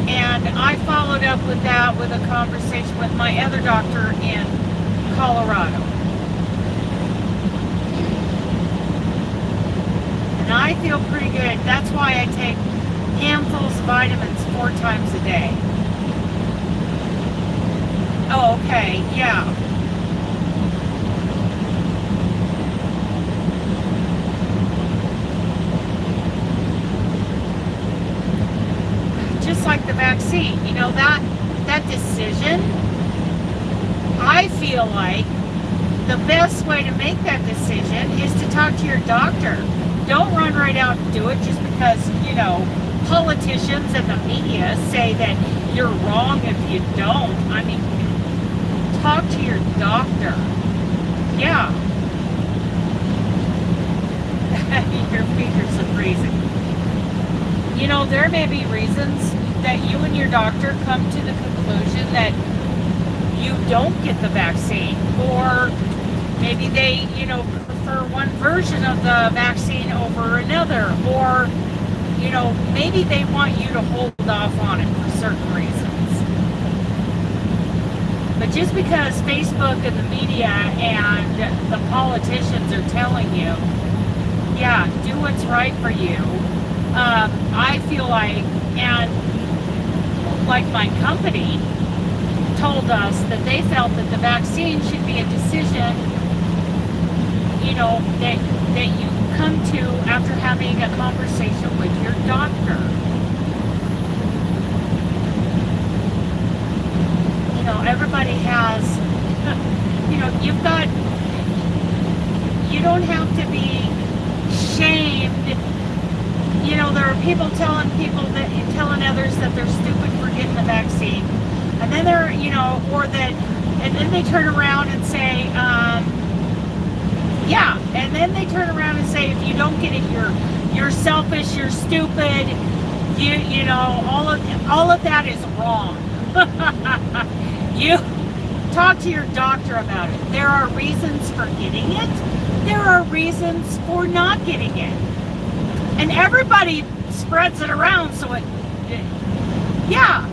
And I followed up with that with a conversation with my other doctor in Colorado. And I feel pretty good. That's why I take handfuls of vitamins 4 times a day. Oh, okay, yeah. Just like the vaccine, you know, that decision, I feel like the best way to make that decision is to talk to your doctor. Don't run right out and do it just because, you know, politicians and the media say that you're wrong if you don't. I mean, talk to your doctor. Yeah. Your fingers are freezing. You know, there may be reasons that you and your doctor come to the conclusion that you don't get the vaccine, or maybe they, you know, prefer one version of the vaccine over another, or, you know, maybe they want you to hold off on it for certain reasons. But just because Facebook and the media and the politicians are telling you, yeah, do what's right for you, I feel like, and like my company told us that they felt that the vaccine should be a decision, you know, that you come to after having a conversation with your doctor. You know, everybody has, you know, you don't have to be shamed. You know, there are people telling others that they're stupid for getting the vaccine, and then they're, you know, and then they turn around and say, yeah, and then they turn around and say, if you don't get it, you're selfish, you're stupid, you know, all of that is wrong. You talk to your doctor about it. There are reasons for getting it. There are reasons for not getting it. And everybody spreads it around, so yeah.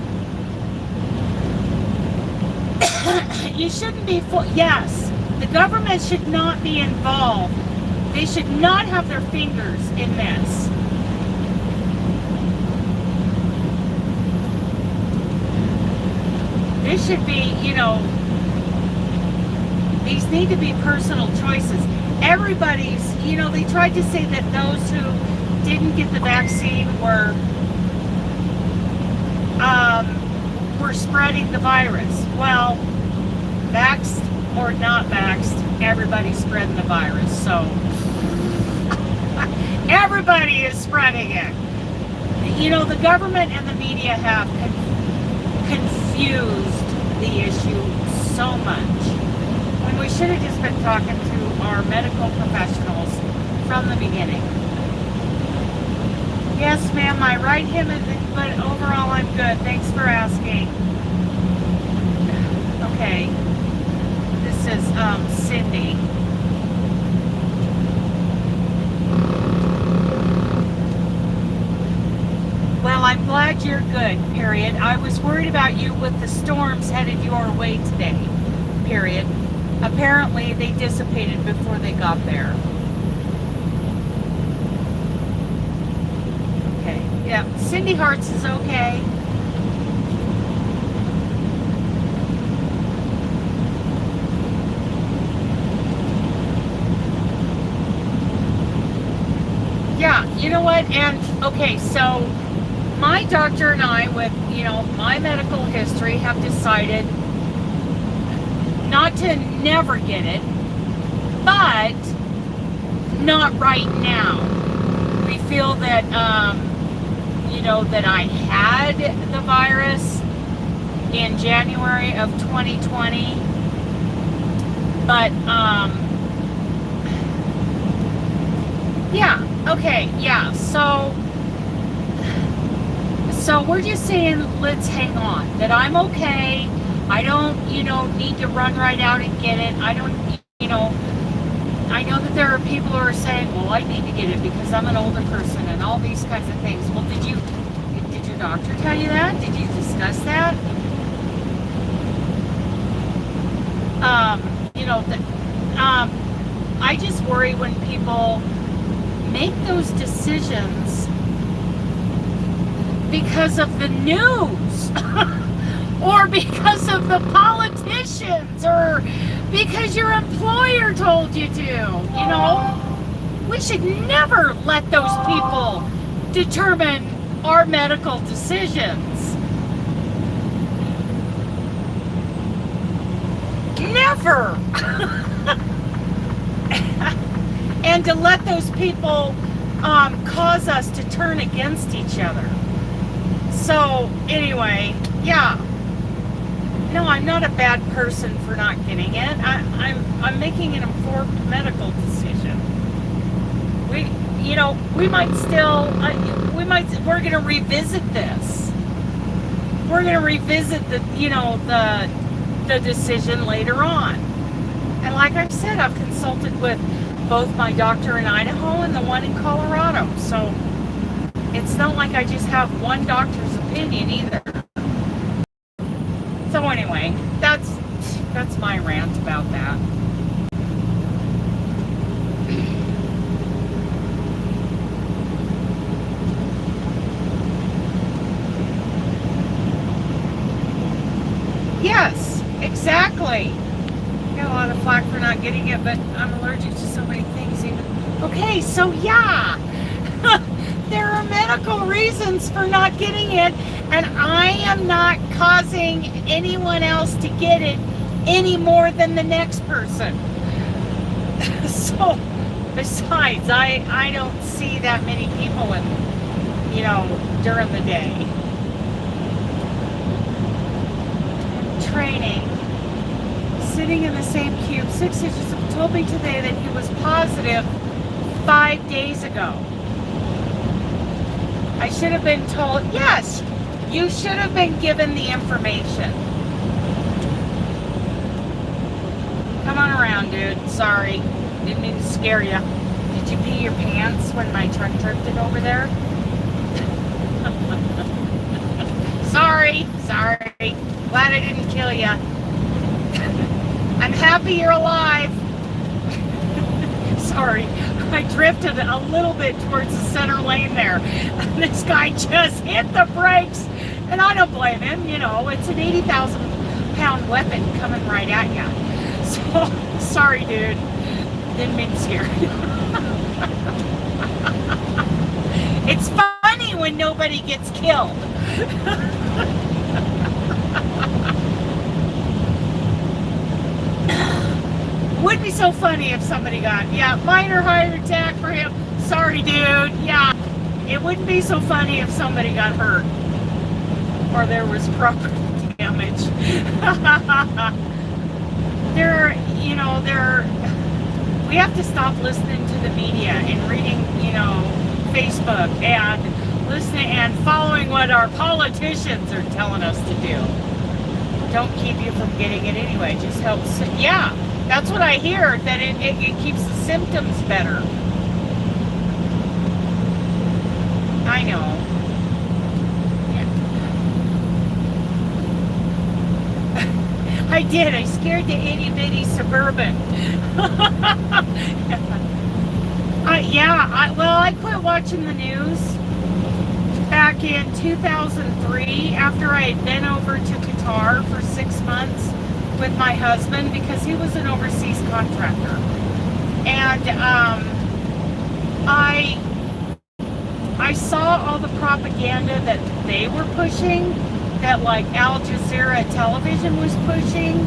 You shouldn't be yes, the government should not be involved. They should not have their fingers in this. This should be, you know, these need to be personal choices. Everybody's, you know, they tried to say that those who didn't get the vaccine were spreading the virus. Well, vaxxed or not vaxxed, everybody's spreading the virus. So everybody is spreading it. You know, the government and the media have confused the issue so much, when we should have just been talking to our medical professionals from the beginning. Yes, ma'am, my right hip, but overall I'm good. Thanks for asking. Okay. This is Cindy. Well, I'm glad you're good, period. I was worried about you with the storms headed your way today, period. Apparently, they dissipated before they got there. Okay, yeah, Cindy Hartz is okay. Yeah, you know what, and, okay, so my doctor and I, with, you know, my medical history, have decided not to never get it, but not right now. We I feel that, that I had the virus in January of 2020. But, yeah, okay, yeah, so we're just saying, let's hang on, that I'm okay. I don't, need to run right out and get it. I don't, I know that there are people who are saying, well, I need to get it because I'm an older person and all these kinds of things. Well, did your doctor tell you that? Did you discuss that? I just worry when people make those decisions because of the news or because of the politicians or because your employer told you to. We should never let those people determine our medical decisions. Never. And to let those people cause us to turn against each other. So anyway, yeah. No, I'm not a bad person for not getting it. I'm making an informed medical decision. We're going to revisit this. We're going to revisit the decision later on. And like I said, I've consulted with both my doctor in Idaho and the one in Colorado. So it's not like I just have one doctor's opinion either. So anyway, that's my rant about that. Yes, exactly. Got a lot of flack for not getting it, but I'm allergic to so many things even. Okay, so yeah. There are medical reasons for not getting it, and I am not causing anyone else to get it any more than the next person. So, besides, I don't see that many people during the day. Training. Sitting in the same cube. 6 Inches told me today that he was positive 5 days ago. I should have been told, yes, you should have been given the information. Come on around, dude. Sorry. Didn't mean to scare you. Did you pee your pants when my truck drifted over there? Sorry. Glad I didn't kill you. I'm happy you're alive. Sorry. I drifted a little bit towards the center lane there. And this guy just hit the brakes. And I don't blame him. It's an 80,000-pound weapon coming right at you. So, sorry, dude. Didn't mean to scare you. It's funny when nobody gets killed. Would be so funny if somebody got, minor heart attack for him. Sorry, dude. Yeah, it wouldn't be so funny if somebody got hurt or there was property damage. We have to stop listening to the media and reading, Facebook and listening and following what our politicians are telling us to do. Don't keep you from getting it anyway. Just helps. Yeah. That's what I hear, that it keeps the symptoms better. I know. Yeah. I did. I scared the itty-bitty Suburban. I quit watching the news back in 2003 after I had been over to Qatar for 6 months with my husband because he was an overseas contractor. And I saw all the propaganda that they were pushing, that like Al Jazeera television was pushing,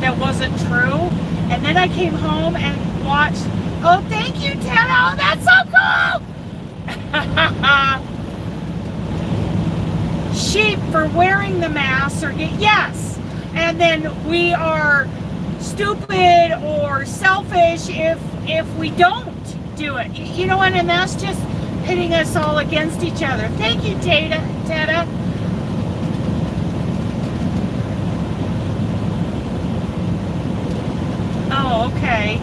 that wasn't true. And then I came home and watched, oh, thank you, Ted. Oh, that's so cool. sheep for wearing the mask, or yes, and then we are stupid or selfish if we don't do it. You know what? And that's just pitting us all against each other. Thank you, Teta. Oh, okay.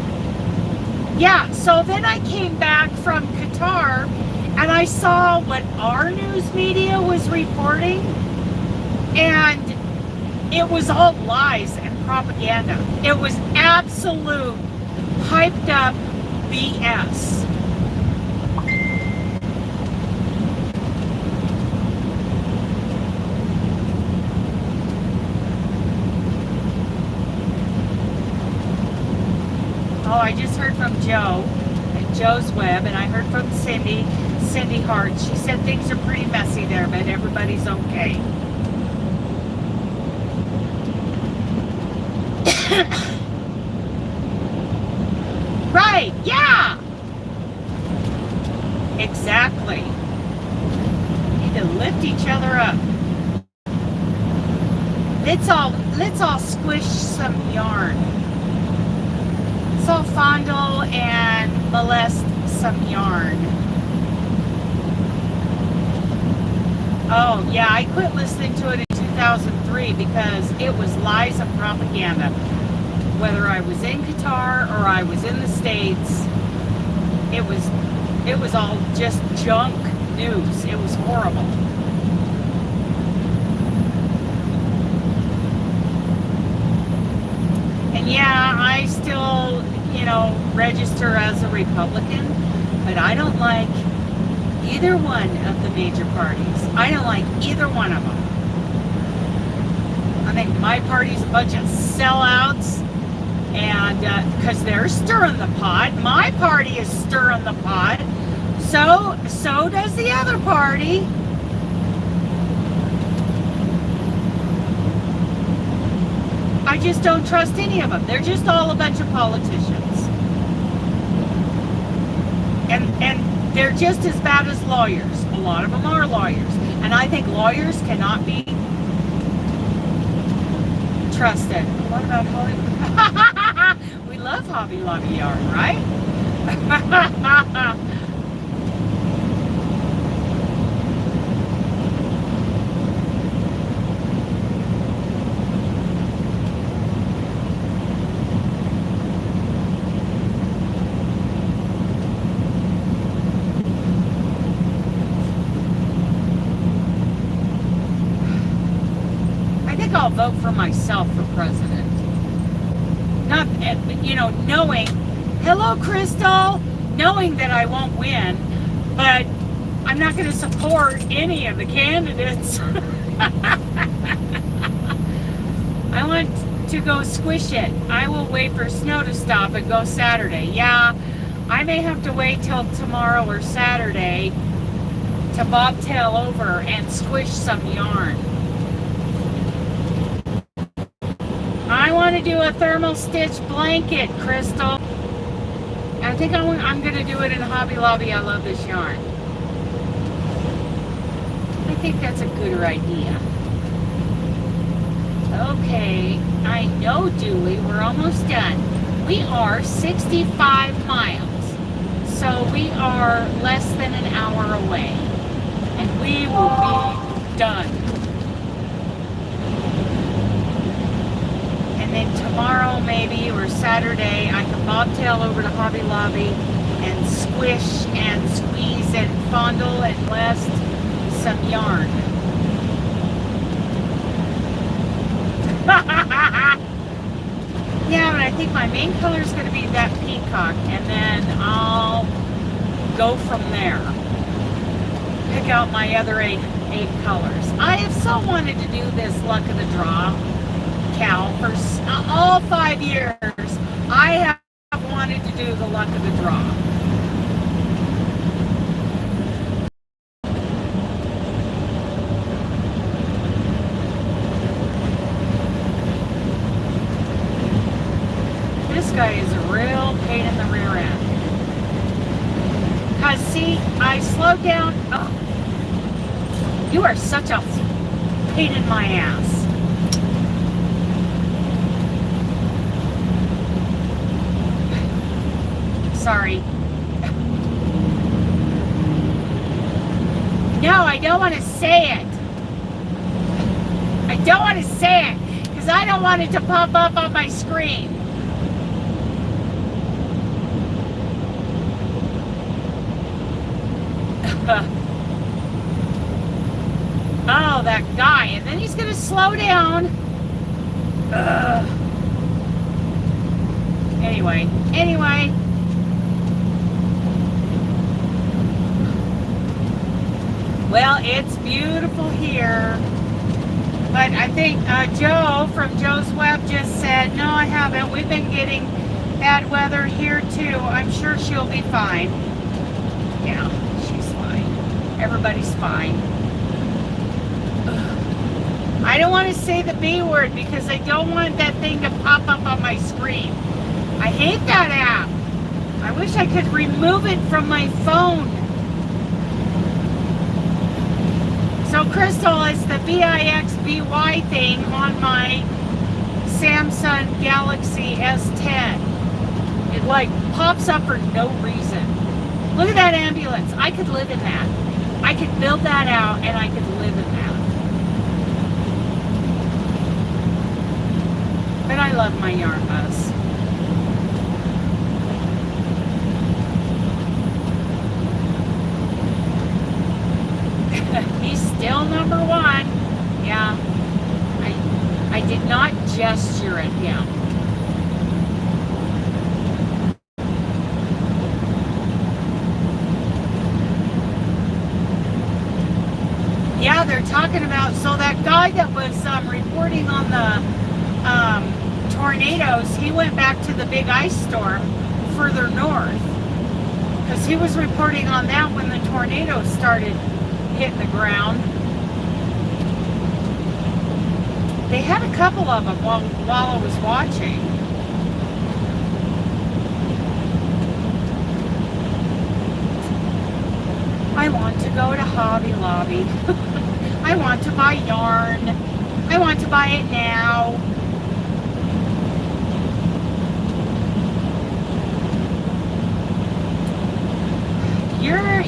Yeah, so then I came back from Qatar and I saw what our news media was reporting, and it was all lies and propaganda. It was absolute hyped up BS. Oh, I just heard from Joe at Joe's Web, and I heard from Cindy Hart. She said things are pretty messy there, but everybody's okay. Right, yeah. Exactly. Need to lift each other up. Let's all squish some yarn. Let's all fondle and molest some yarn. Oh yeah, I quit listening to it in 2003 because it was lies and propaganda. Whether I was in Qatar or I was in the States, it was all just junk news. It was horrible. And yeah, I still, register as a Republican, but I don't like either one of the major parties. I don't like either one of them. I think my party's a bunch of sellouts, and because they're stirring the pot. My party is stirring the pot. So does the other party. I just don't trust any of them. They're just all a bunch of politicians. And they're just as bad as lawyers. A lot of them are lawyers. And I think lawyers cannot be trusted. What about Hollywood? We love Hobby Lobby yarn, right? I'll vote for myself for president. Not, knowing, hello, Crystal, knowing that I won't win, but I'm not going to support any of the candidates. I want to go squish it. I will wait for snow to stop and go Saturday. Yeah, I may have to wait till tomorrow or Saturday to bobtail over and squish some yarn. I want to do a thermal stitch blanket, Crystal. I think I'm going to do it in Hobby Lobby. I love this yarn. I think that's a good idea. Okay, I know, Julie, we're almost done. We are 65 miles, so we are less than an hour away, and we will be done. And then tomorrow maybe, or Saturday, I can bobtail over to Hobby Lobby and squish and squeeze and fondle and lest some yarn. Yeah, but I think my main color is going to be that peacock, and then I'll go from there. Pick out my other eight colors. I have so wanted to do this luck of the draw cow for all 5 years. I have wanted to do the luck of the draw. This guy is a real pain in the rear end. Cause see, I guys, slow down. Oh, you are such a pain in my ass. Sorry. No, I don't want to say it. I don't want to say it because I don't want it to pop up on my screen. Oh, that guy. And then he's going to slow down. Ugh. Anyway. Well, it's beautiful here. But I think Joe from Joe's Web just said, no, I haven't. We've been getting bad weather here too. I'm sure she'll be fine. Yeah, she's fine. Everybody's fine. Ugh. I don't want to say the B word because I don't want that thing to pop up on my screen. I hate that app. I wish I could remove it from my phone. So Crystal, it's the BIXBY thing on my Samsung Galaxy S10. It like pops up for no reason. Look at that ambulance. I could live in that. I could build that out and I could live in that. But I love my yarn bus. He's still number one. Yeah. I did not gesture at him. Yeah, they're talking about, so that guy that was reporting on the tornadoes, he went back to the big ice storm further north. Because he was reporting on that when the tornadoes started hitting the ground. They had a couple of them while I was watching. I want to go to Hobby Lobby. I want to buy yarn. I want to buy it now.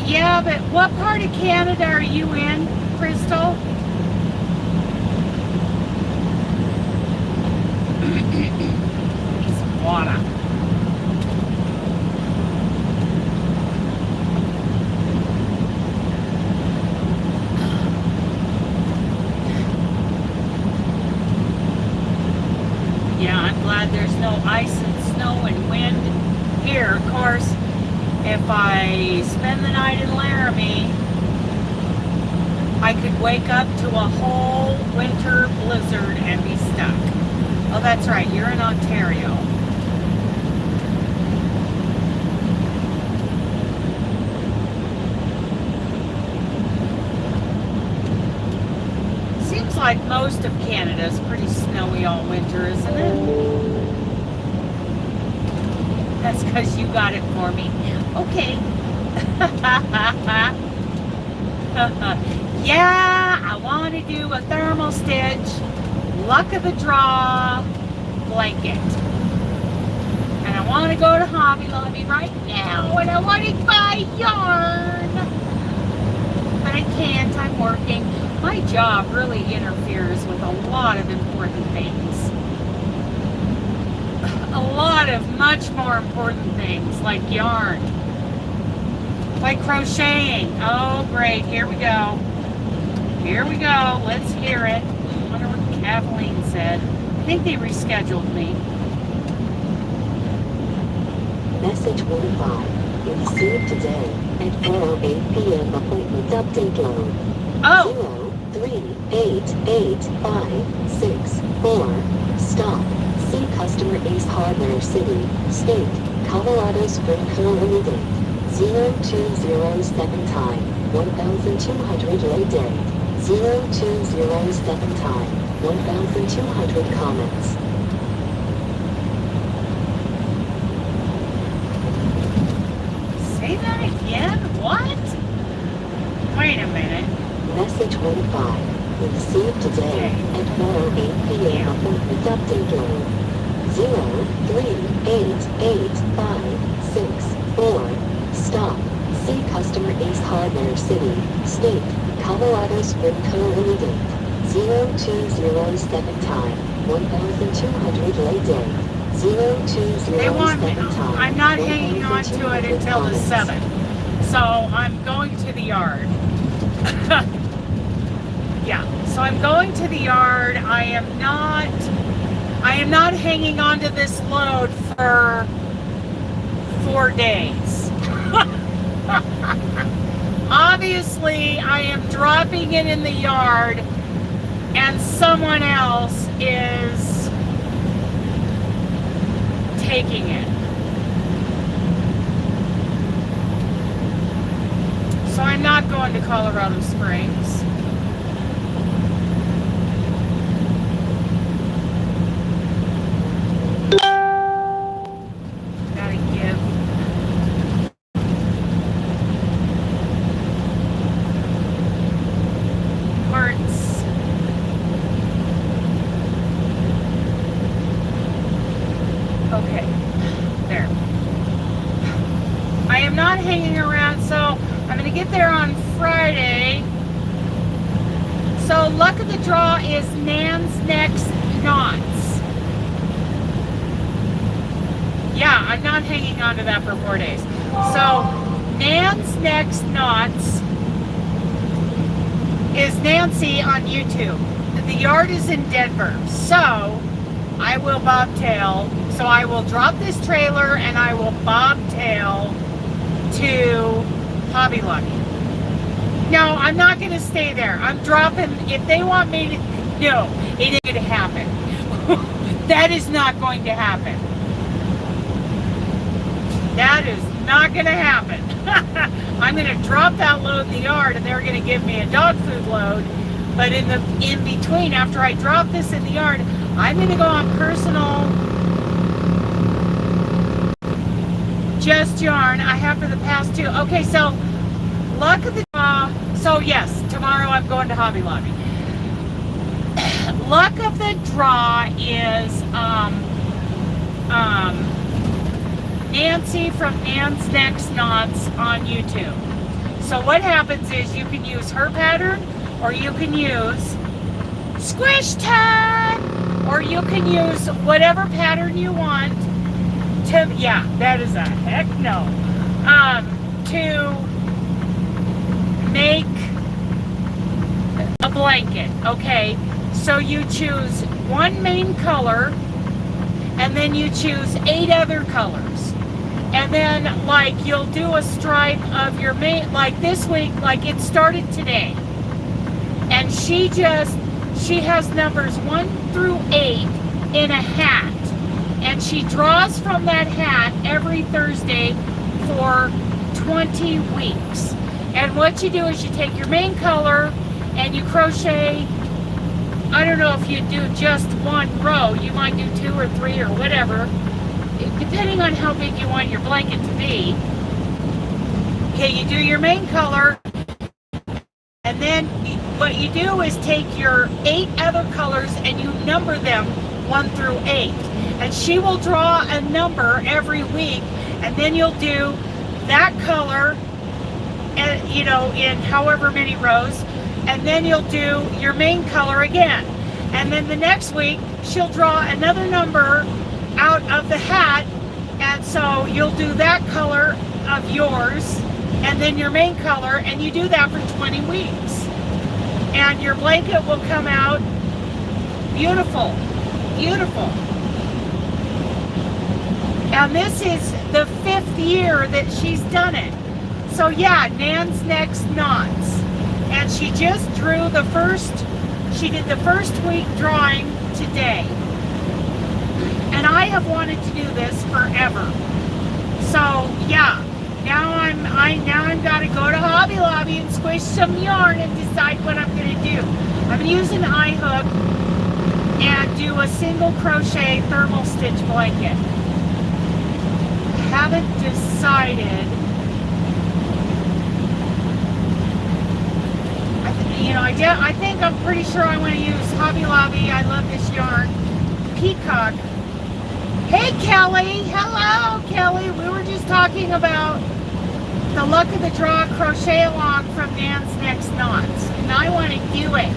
Yeah, but what part of Canada are you in, Crystal? Need some water. Yeah, I'm glad there's no ice and snow and wind here. Of course, if I spend the night in Laramie, I could wake up to a whole winter blizzard and be stuck. Oh, that's right, you're in Ontario. Seems like most of Canada's pretty snowy all winter, isn't it? That's because you got it for me. Okay. Yeah, I want to do a thermal stitch, luck of the draw blanket. And I want to go to Hobby Lobby right now, and I want to buy yarn. But I can't, I'm working. My job really interferes with a lot of important things. A lot of much more important things, like yarn. Like crocheting. Oh, great. Here we go. Here we go. Let's hear it. I wonder what Kathleen said. I think they rescheduled me. Message 15. Received today at 4:08 p.m. Appointment update load. Oh. 0388564. Stop. See customer Ace Hardware City, State, Colorado Spring Limited. 0207 time, 1200 late date. 0207 time, 1200 comments. Say that again? What? Wait a minute. Message 15. Received today at 4:08 p.m. Appointment update line. 0388564. Stop. See customer Ace Hardware City, State, Colorado Spring Code date. 0207 time. 1200 late day. 0207 time. I'm not hanging on to it until the 7th. So I'm going to the yard. Yeah, so I'm going to the yard. I am not hanging on to this load for 4 days. Obviously, I am dropping it in the yard and someone else is taking it. So I'm not going to Colorado Springs. Gotta give parts. Okay, there. I am not hanging around, so I'm going to get there on Friday. So luck of the draw is Nan's Next Knots. Yeah, I'm not hanging on to that for 4 days. So Nan's Next Knots is Nancy on YouTube. The yard is in Denver. So I will bobtail. So I will drop this trailer and I will bobtail to Hobby Lobby. No, I'm not going to stay there. I'm dropping, if they want me to, no, it ain't going to happen. That is not going to happen. That is not going to happen. I'm going to drop that load in the yard and they're going to give me a dog food load. But in between, after I drop this in the yard, I'm going to go on personal Just Yarn. I have for the past 2. Okay, so luck of the draw. So yes, tomorrow I'm going to Hobby Lobby. Luck of the draw is Nancy from Nan's Next Knots on YouTube. So what happens is you can use her pattern, or you can use Squish Tag, or you can use whatever pattern you want to, yeah, that is a heck no, to make a blanket. Okay, so you choose one main color and then you choose 8 other colors, and then like you'll do a stripe of your main, like this week, like it started today, and she has numbers 1 through 8 in a hat, and she draws from that hat every Thursday for 20 weeks. And what you do is you take your main color and you crochet, I don't know if you do just 1 row, you might do 2 or 3 or whatever, depending on how big you want your blanket to be. Okay, you do your main color, and then what you do is take your 8 other colors and you number them 1 through 8. And she will draw a number every week, and then you'll do that color, and you know, in however many rows, and then you'll do your main color again. And then the next week she'll draw another number out of the hat, and so you'll do that color of yours and then your main color, and you do that for 20 weeks. And your blanket will come out beautiful, beautiful. And this is the 5th year that she's done it. So yeah, Nan's Next Knots. And she just drew the first, she did the first week drawing today. And I have wanted to do this forever. So yeah, now I'm gotta go to Hobby Lobby and squish some yarn and decide what I'm gonna do. I'm gonna use an eye hook and do a single crochet thermal stitch blanket. Haven't decided you know, I think I'm pretty sure I want to use Hobby Lobby. I love this yarn. Peacock. Hey, Kelly. Hello, Kelly. We were just talking about the luck of the draw crochet along from Nan's Next Knots. And I want to do it.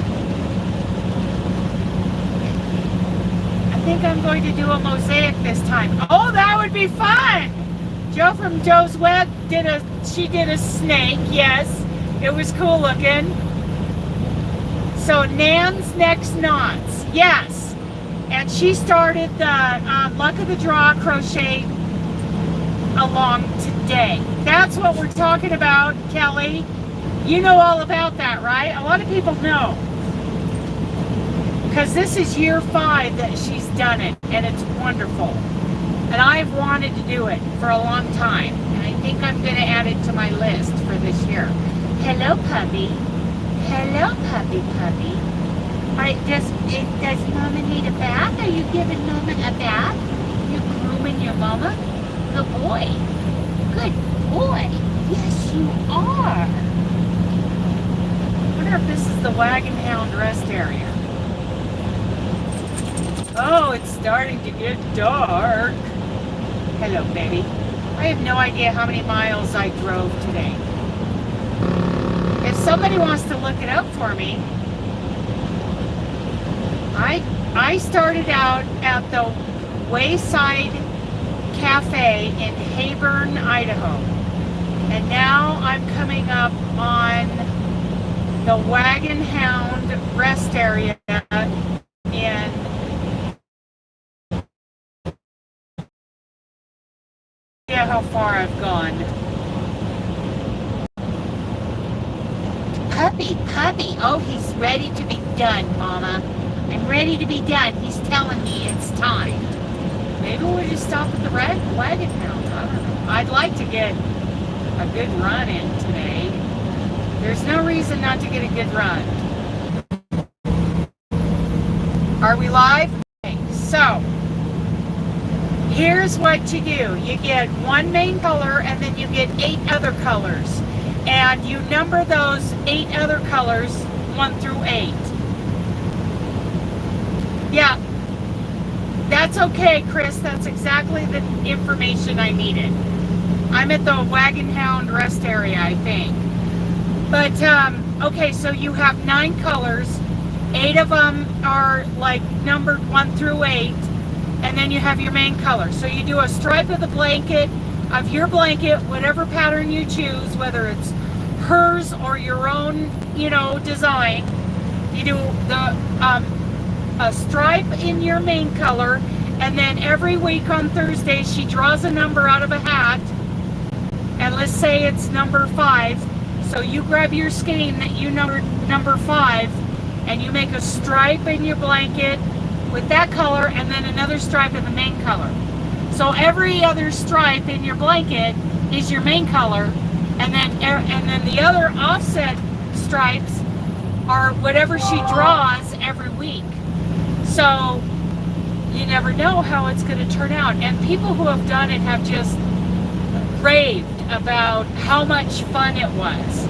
I think I'm going to do a mosaic this time. Oh, that would be fun. Joe from Joe's Web did a snake. Yes, it was cool looking. So Nan's Next Knots. Yes. And she started the luck of the draw crochet along today. That's what we're talking about, Kelly. You know all about that, right? A lot of people know. Because this is year 5 that she's done it, and it's wonderful. And I've wanted to do it for a long time. And I think I'm going to add it to my list for this year. Hello, puppy. Hello, puppy. Does Mama need a bath? Are you giving Mama a bath? You grooming your Mama? Good boy. Good boy. Yes, you are. I wonder if this is the Wagon Hound rest area. Oh, it's starting to get dark. Hello, baby. I have no idea how many miles I drove today. If somebody wants to look it up for me, I started out at the Wayside Cafe in Hayburn, Idaho. And now I'm coming up on the Wagon Hound rest area in how far I've gone. Puppy. Oh, he's ready to be done, Mama. I'm ready to be done. He's telling me it's time. Maybe we'll just stop at the Wagon Hound. I don't know. I'd like to get a good run in today. There's no reason not to get a good run. Are we live? Okay, so here's what you do. You get one main color and then you get 8 other colors. And you number those 8 other colors 1 through 8. Yeah, that's okay, Chris. That's exactly the information I needed. I'm at the Wagon Hound rest area, I think. But, okay, so you have 9 colors. 8 of them are like numbered 1 through 8. And then you have your main color. So you do a stripe of the blanket, of your blanket, whatever pattern you choose, whether it's hers or your own, you know, design. You do a stripe in your main color, and then every week on Thursday she draws a number out of a hat, and let's say it's number 5. So you grab your skein that you numbered number 5, and you make a stripe in your blanket with that color, and then another stripe in the main color. So every other stripe in your blanket is your main color, and then the other offset stripes are whatever she draws every week. So you never know how it's going to turn out. And people who have done it have just raved about how much fun it was.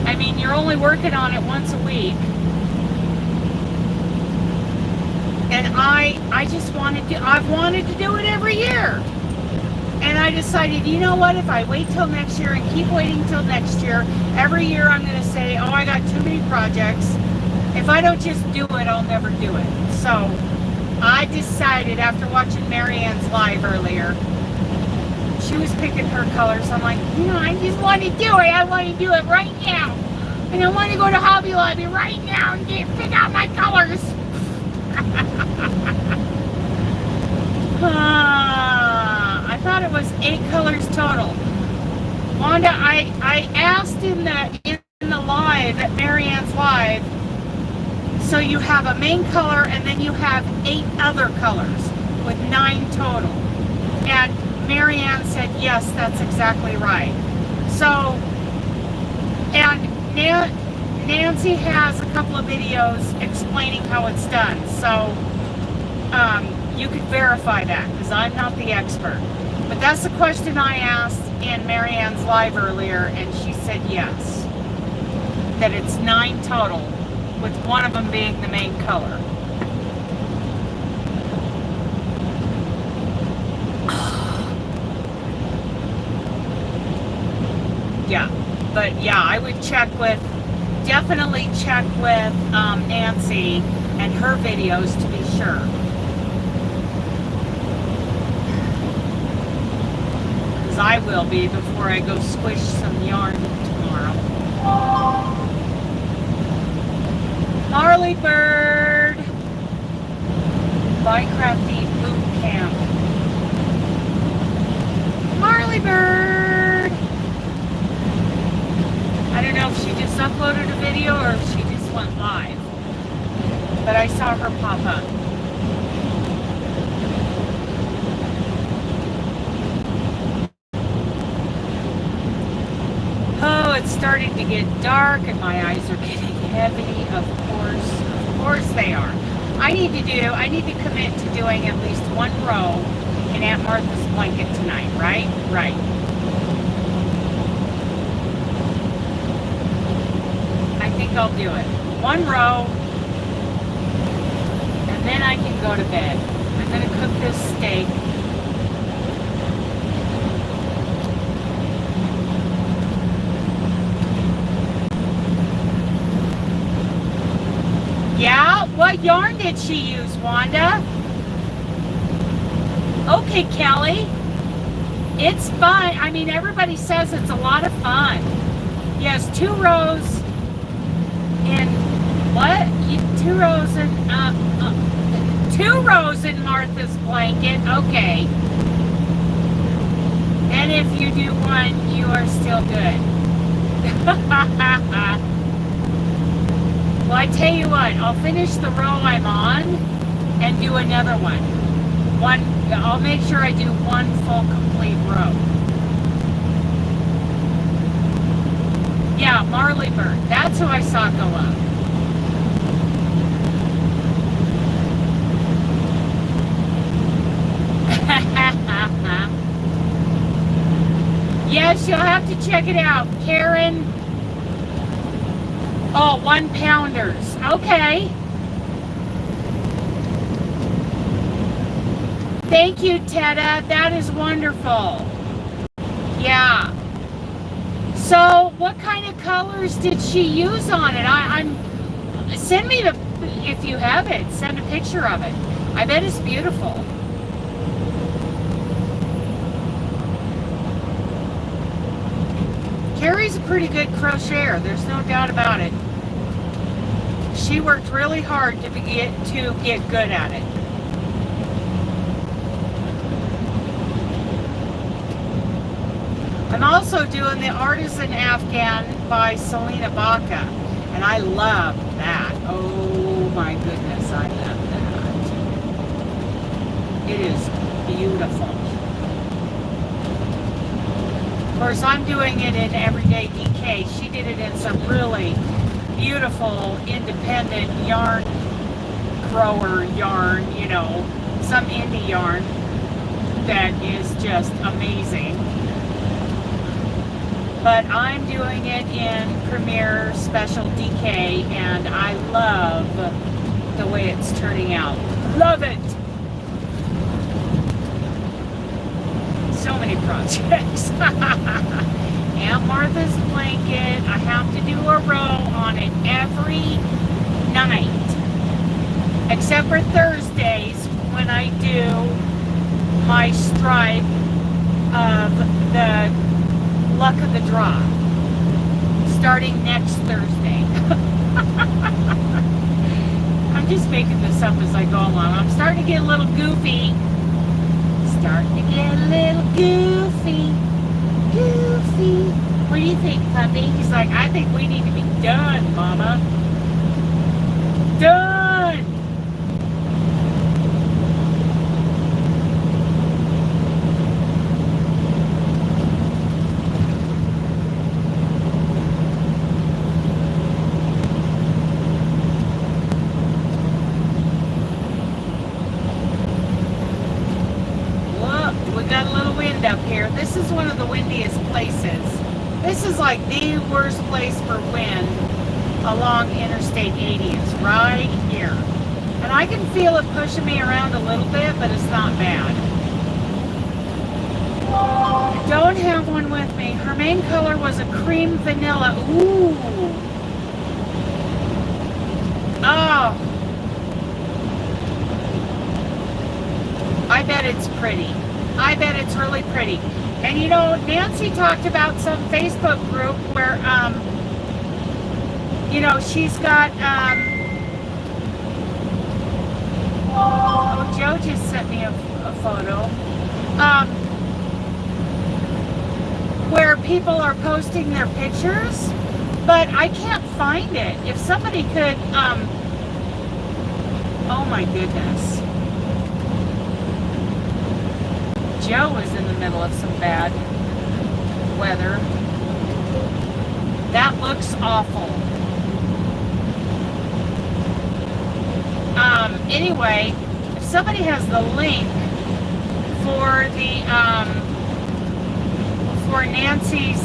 I mean, you're only working on it once a week. And I've wanted to do it every year. And I decided, you know what, if I wait till next year and keep waiting till next year, every year I'm going to say, oh, I got too many projects. If I don't just do it, I'll never do it. So I decided after watching Marianne's live earlier, she was picking her colors. I'm like, you know, I just want to do it. I want to do it right now. And I want to go to Hobby Lobby right now and pick out my colors. I thought it was 8 colors total. Wanda, I asked in the live at Marianne's live, so you have a main color and then you have 8 other colors with 9 total. And Marianne said, yes, that's exactly right. So, and Nancy has a couple of videos explaining how it's done. So, you could verify that because I'm not the expert. But that's the question I asked in Marianne's live earlier, and she said yes. that it's 9 total, with one of them being the main color. Yeah, but yeah, I would definitely check with Nancy and her videos to be sure. Because I will be before I go squish some yarn tomorrow. Marley Bird! By Crafty Boot Camp. Marley Bird! I don't know if she just uploaded a video or if she just went live. But I saw her pop up. Oh, it's starting to get dark and my eyes are getting heavy, of course they are. I need to commit to doing at least one row in Aunt Martha's blanket tonight, right? Right. I think I'll do it. One row, and then I can go to bed. I'm going to cook this steak. Yeah? What yarn did she use, Wanda? Okay, Kelly. It's fun. I mean, everybody says it's a lot of fun. Yes, 2 rows in what? 2 rows in 2 rows in Martha's blanket. Okay. And if you do 1, you are still good. Well, I tell you what, I'll finish the row I'm on and do another one. I'll make sure I do 1 full complete row. Yeah, Marley Bird. That's who I saw go up. Yes, you'll have to check it out. Karen. Oh, 1 pounders. Okay. Thank you, Tetta. That is wonderful. Yeah. So, what kind of colors did she use on it? Send me if you have it. Send a picture of it. I bet it's beautiful. Carrie's a pretty good crocheter. There's no doubt about it. She worked really hard to get good at it. I'm also doing the Artisan Afghan by Selena Baca, and I love that. Oh my goodness, I love that. It is beautiful. Of course, I'm doing it in Everyday DK. She did it in some really beautiful independent yarn grower yarn, you know, some indie yarn that is just amazing. But I'm doing it in Premier Special DK, and I love the way it's turning out. Love it! So many projects. Aunt Martha's blanket. I have to do a row on it every night. Except for Thursdays when I do my stripe of the luck of the draw. Starting next Thursday. I'm just making this up as I go along. I'm starting to get a little goofy. Starting to get a little goofy. Goofy. What do you think, puppy? He's like, I think we need to be done, Mama. Done! Up here. This is one of the windiest places. This is like the worst place for wind along Interstate 80. It's right here. And I can feel it pushing me around a little bit, but it's not bad. I don't have one with me. Her main color was a cream vanilla. Ooh. Oh. I bet it's pretty. I bet it's really pretty. And you know, Nancy talked about some Facebook group where, you know, she's got, oh, Joe just sent me a photo, where people are posting their pictures, but I can't find it. If somebody could, oh my goodness. Joe is in the middle of some bad weather. That looks awful. Anyway, if somebody has the link for the for Nancy's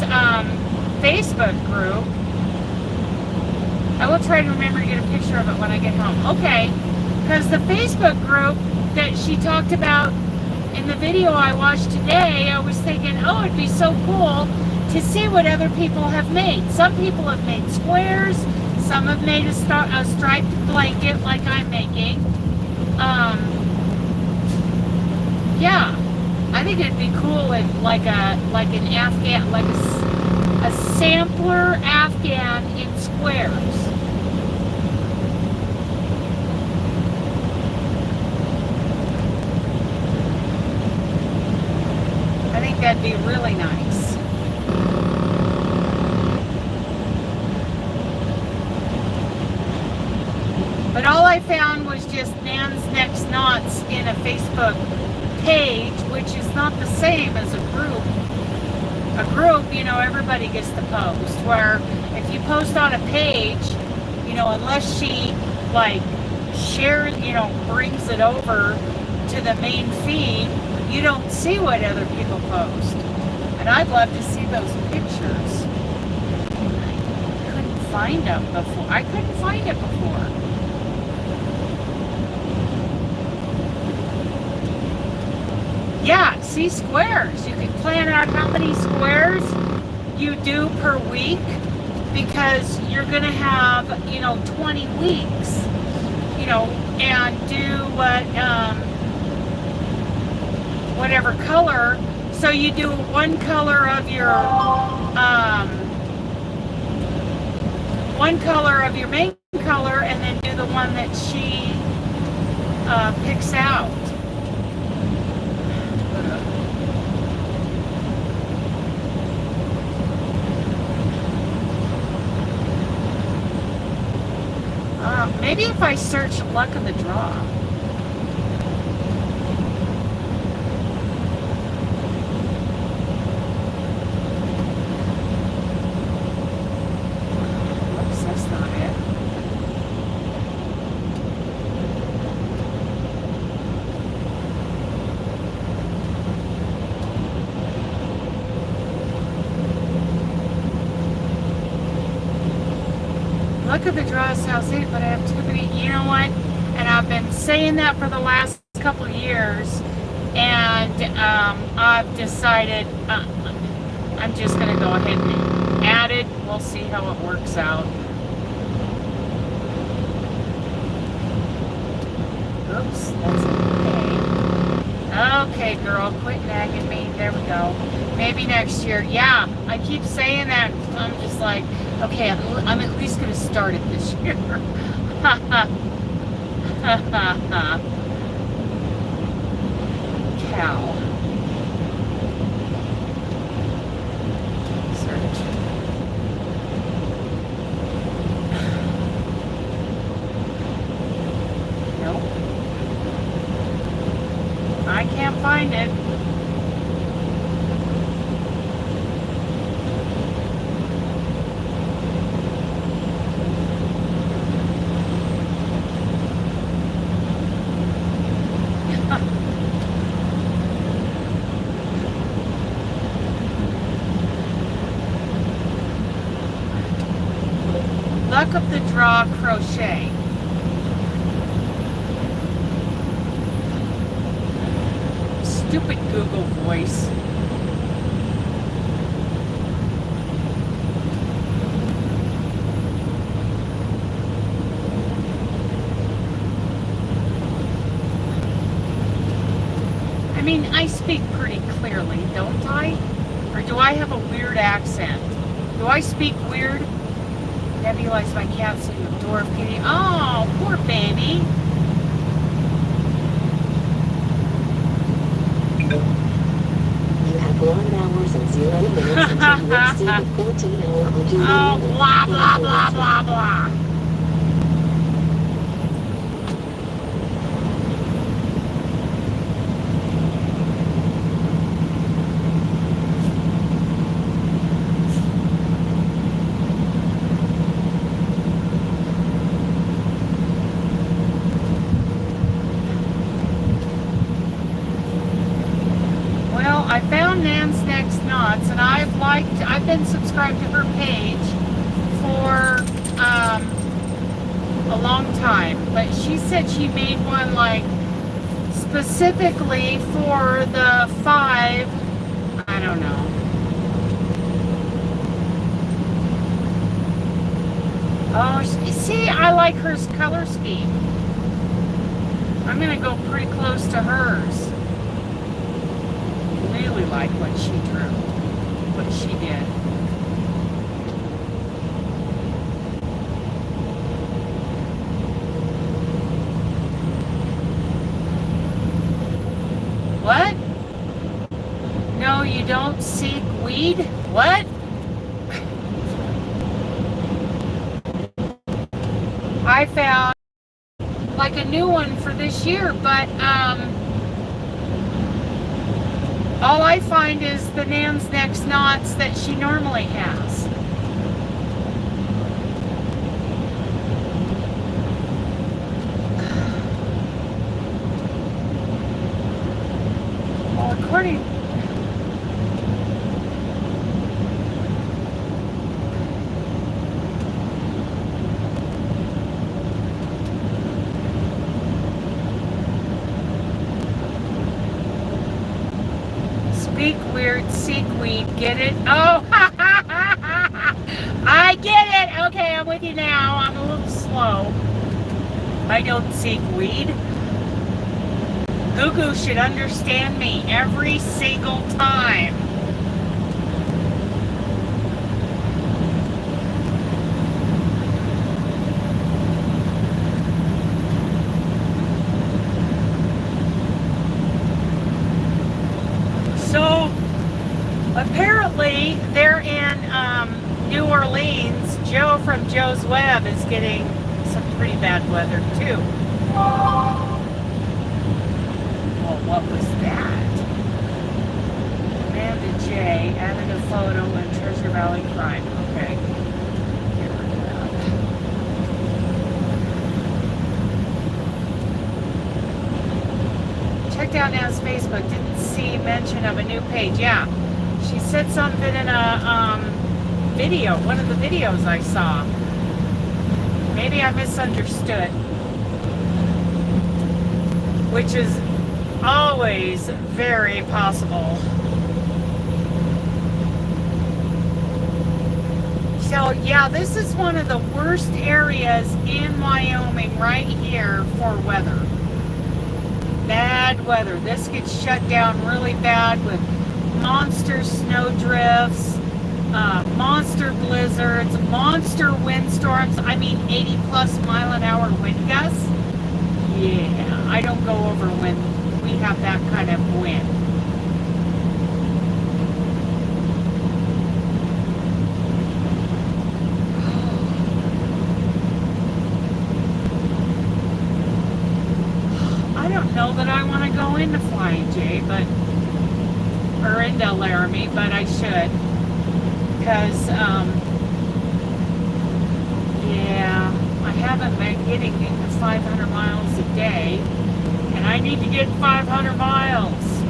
Facebook group, I will try to remember to get a picture of it when I get home. Okay, because the Facebook group that she talked about in the video I watched today, I was thinking, oh, it'd be so cool to see what other people have made. Some people have made squares, some have made a striped blanket like I'm making. Yeah, I think it'd be cool in like an Afghan, like a sampler Afghan in squares. I think that'd be really nice. But all I found was just Nan's Next Knots in a Facebook page, which is not the same as a group. A group, you know, everybody gets to post. Where if you post on a page, you know, unless she like shares, you know, brings it over to the main feed, you don't see what other people post. And I'd love to see those pictures. I couldn't find them before. I couldn't find it before. Yeah, see squares. You can plan out how many squares you do per week, because you're going to have, you know, 20 weeks, you know, and do what, whatever color. So you do one color of your main color, and then do the one that she picks out. Maybe if I search luck of the draw. Oops, that's not it. Luck of the draw sounds it, but I have too many. You know what? And I've been saying that for the last couple of years, and I've decided I'm just going to go ahead and add it. We'll see how it works out. Oops, that's okay. Okay, girl, quit nagging me. There we go. Maybe next year. Yeah, I keep saying that. I'm just like, okay, I'm at least going to start it this year. Ha ha. Ha ha ha. Cow. Search. Nope. I can't find it. Luck of the draw crochet. Stupid Google voice. I mean, I speak pretty clearly, don't I? Or do I have a weird accent? Do I speak weird? Nebulize my cat so you adore Kitty. Oh, poor baby. You have 11 hours and 0 minutes until you exceed the 14-hour on-duty Oh, limit. blah, blah, blah, blah, blah. I found Nan's Next Knots, and I've been subscribed to her page for a long time, but she said she made one like specifically for the 5, I don't know. Oh, see, I like her color scheme. I'm gonna go pretty close to hers. Really like what she drew, what she did. What? No, you don't seek weed? What? I found like a new one for this year, but all I find is the Nan's Next Knots that she normally has. Well, according... Speak weird, seek weed, get it? Oh, I get it. Okay, I'm with you now. I'm a little slow. I don't seek weed. Gugu should understand me every single time. So, apparently, they're in New Orleans. Joe from Joe's Web is getting some pretty bad weather, too. Well, what was that? Amanda J. added a photo in Treasure Valley Crime. Okay. Get rid of that. Checked out Nan's Facebook. Didn't see mention of a new page. Yeah. She said something in a video. One of the videos I saw. Maybe I misunderstood. Which is always very possible. So yeah, this is one of the worst areas in Wyoming right here for weather. Bad weather. This gets shut down really bad with monster snow drifts, monster blizzards, monster windstorms. I mean 80 plus mile an hour wind gusts. Yeah, I don't go over when we have that kind of wind. I don't know that I want to go into Flying J, or into Laramie, but I should. Because, yeah, I haven't been getting into 500 miles a day. And I need to get 500 miles.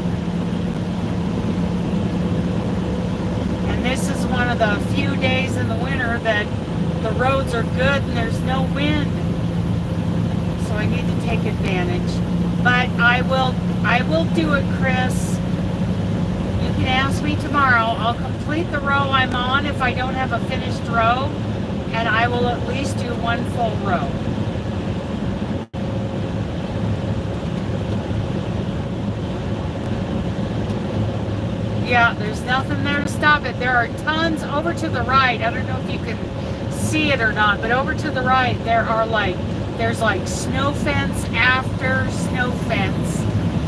And this is one of the few days in the winter that the roads are good and there's no wind. So I need to take advantage. But I will do it, Chris. You can ask me tomorrow. I'll complete the row I'm on if I don't have a finished row, and I will at least do one full row. Yeah, there's nothing there to stop it. There are tons over to the right. I don't know if you can see it or not, but over to the right there's like snow fence after snow fence,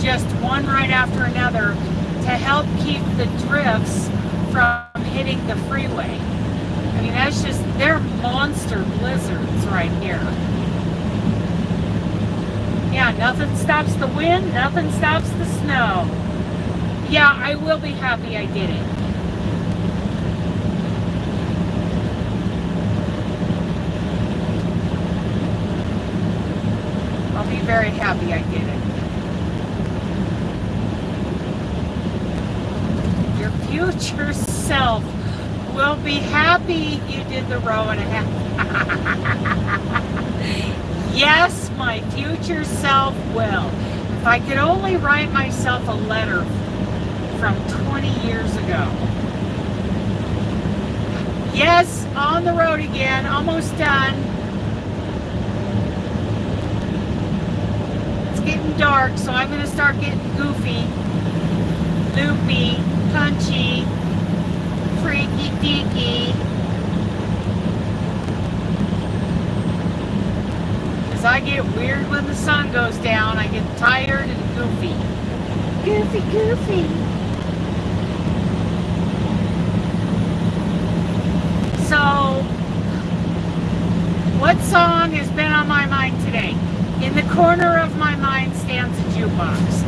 just one right after another, to help keep the drifts from hitting the freeway. I mean, they're monster blizzards right here. Yeah, nothing stops the wind, nothing stops the snow. Yeah, I will be happy I did it. I'll be very happy I did it. Your future self will be happy you did the row and a half. Yes, my future self will. If I could only write myself a letter from 20 years ago. Yes, on the road again, almost done. It's getting dark, so I'm going to start getting goofy, loopy, punchy, freaky deaky. Because I get weird when the sun goes down. I get tired and goofy. Goofy, goofy. So, what song has been on my mind today? In the corner of my mind stands a jukebox.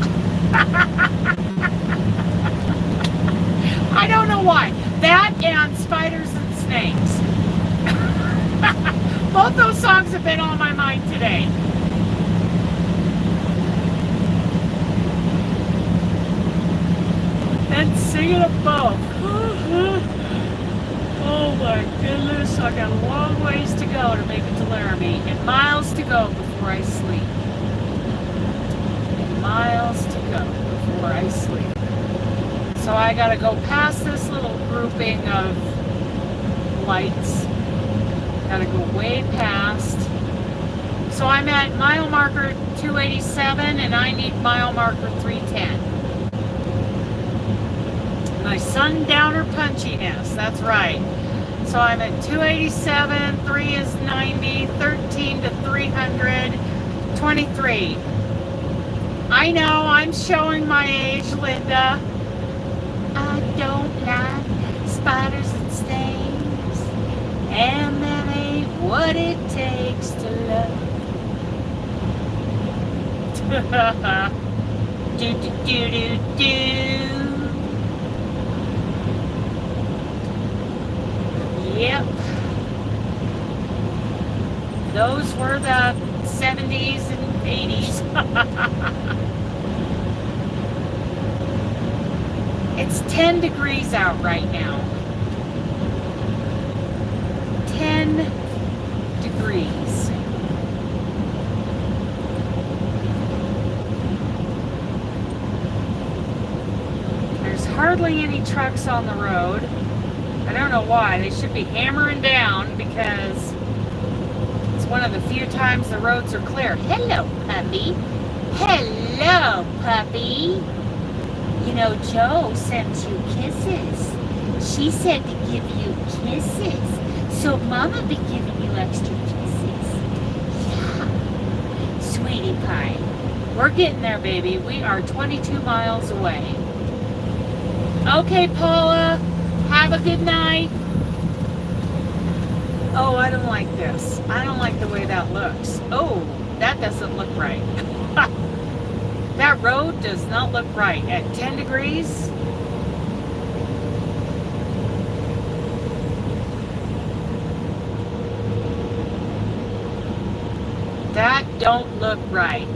I don't know why. That and Spiders and Snakes. Both those songs have been on my mind today. And singing them both. Oh my goodness, I got a long ways to go to make it to Laramie, and miles to go before I sleep. And miles to go before I sleep. So I gotta go past this little grouping of lights. Gotta go way past. So I'm at mile marker 287 and I need mile marker 310. My sundowner punchiness, that's right. So I'm at 287, 3 is 90, 13 to 300, 23. I know, I'm showing my age, Linda. I don't like spiders and snakes, and that ain't what it takes to love. Do do do do do. Yep. Those were the 70s and 80s. It's 10 degrees out right now. 10 degrees. There's hardly any trucks on the road. I don't know why. They should be hammering down because it's one of the few times the roads are clear. Hello, puppy. Hello, puppy. You know, Joe sent you kisses. She said to give you kisses. So Mama be giving you extra kisses. Yeah. Sweetie pie. We're getting there, baby. We are 22 miles away. Okay, Paula. Have a good night. Oh, I don't like this. I don't like the way that looks. Oh, that doesn't look right. That road does not look right. At 10 degrees. That don't look right.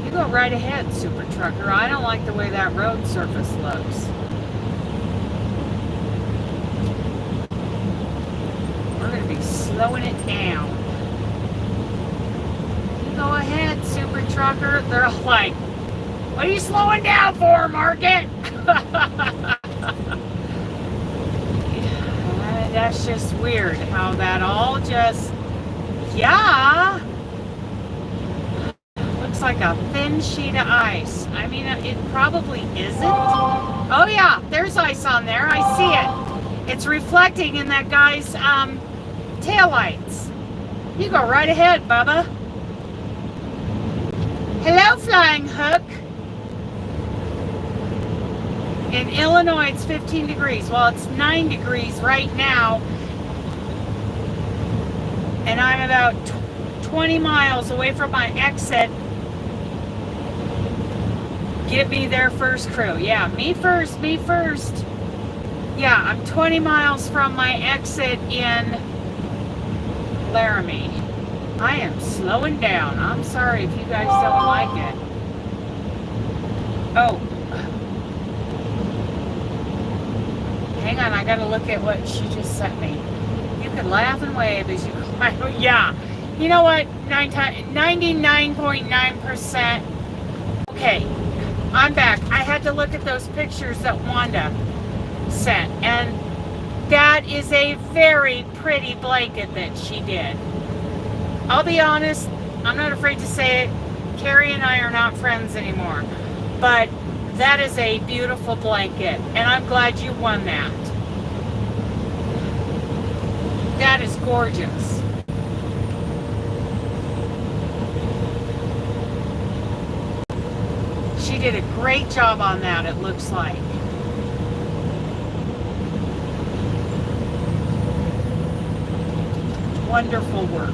You go right ahead, Super Trucker. I don't like the way that road surface looks. to be slowing it down. You go ahead, Super Trucker. They're all like, what are you slowing down for, Market? That's just weird how that all just, yeah. Looks like a thin sheet of ice. I mean, it probably isn't. Oh yeah, there's ice on there. I see it. It's reflecting in that guy's taillights. You go right ahead, Bubba. Hello, Flying Hook. In Illinois, it's 15 degrees. Well, it's 9 degrees right now. And I'm about 20 miles away from my exit. Get me there first, crew. Yeah, me first, me first. Yeah, I'm 20 miles from my exit in Laramie. I am slowing down. I'm sorry if you guys don't like it. Oh. Hang on, I gotta look at what she just sent me. You can laugh and wave as you climb. Yeah. You know what? 99.9%. Okay. I'm back. I had to look at those pictures that Wanda sent, and that is a very pretty blanket that she did. I'll be honest, I'm not afraid to say it, Carrie and I are not friends anymore, but that is a beautiful blanket, and I'm glad you won that. That is gorgeous. She did a great job on that, it looks like. Wonderful work.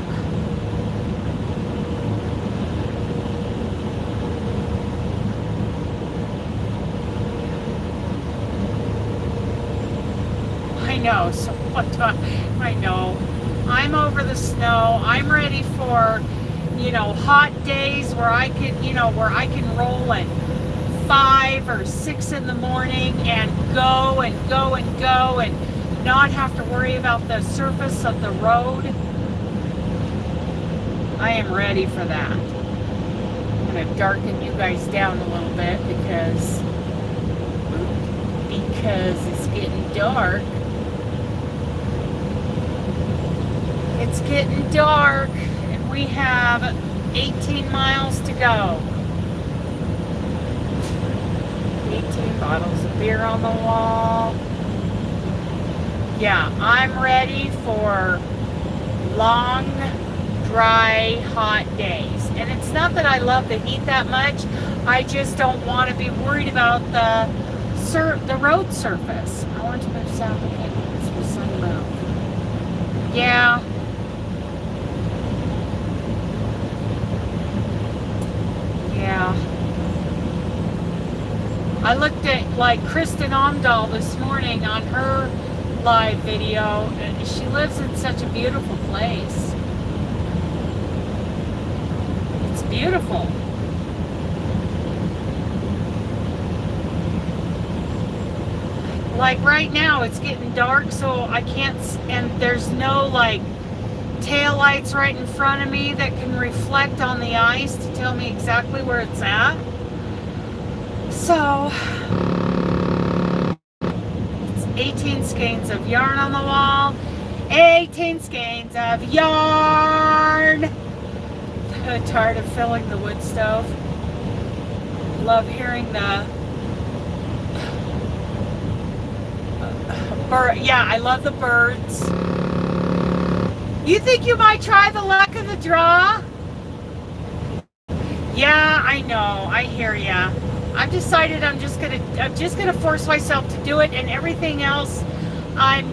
I know, so what I know. I'm over the snow. I'm ready for, hot days where I can, where I can roll at 5 or 6 in the morning and go and go and go and not have to worry about the surface of the road. I am ready for that. I'm going to darken you guys down a little bit because it's getting dark. It's getting dark and we have 18 miles to go. 18 bottles of beer on the wall. Yeah, I'm ready for long, dry, hot days. And it's not that I love the heat that much. I just don't want to be worried about the road surface. I want to move south again. This was sun move. Yeah. Yeah. I looked at Kristen Omdahl this morning on her live video. She lives in such a beautiful place. It's beautiful. Right now it's getting dark, so I can't, and there's no tail lights right in front of me that can reflect on the ice to tell me exactly where it's at. So it's 18 skeins of yarn on the wall. 18 skeins of yarn. I'm tired of filling the wood stove. Love hearing the bird. Yeah, I love the birds. You think you might try the luck of the draw? Yeah, I know. I hear ya. I've decided I'm just gonna force myself to do it, and everything else I'm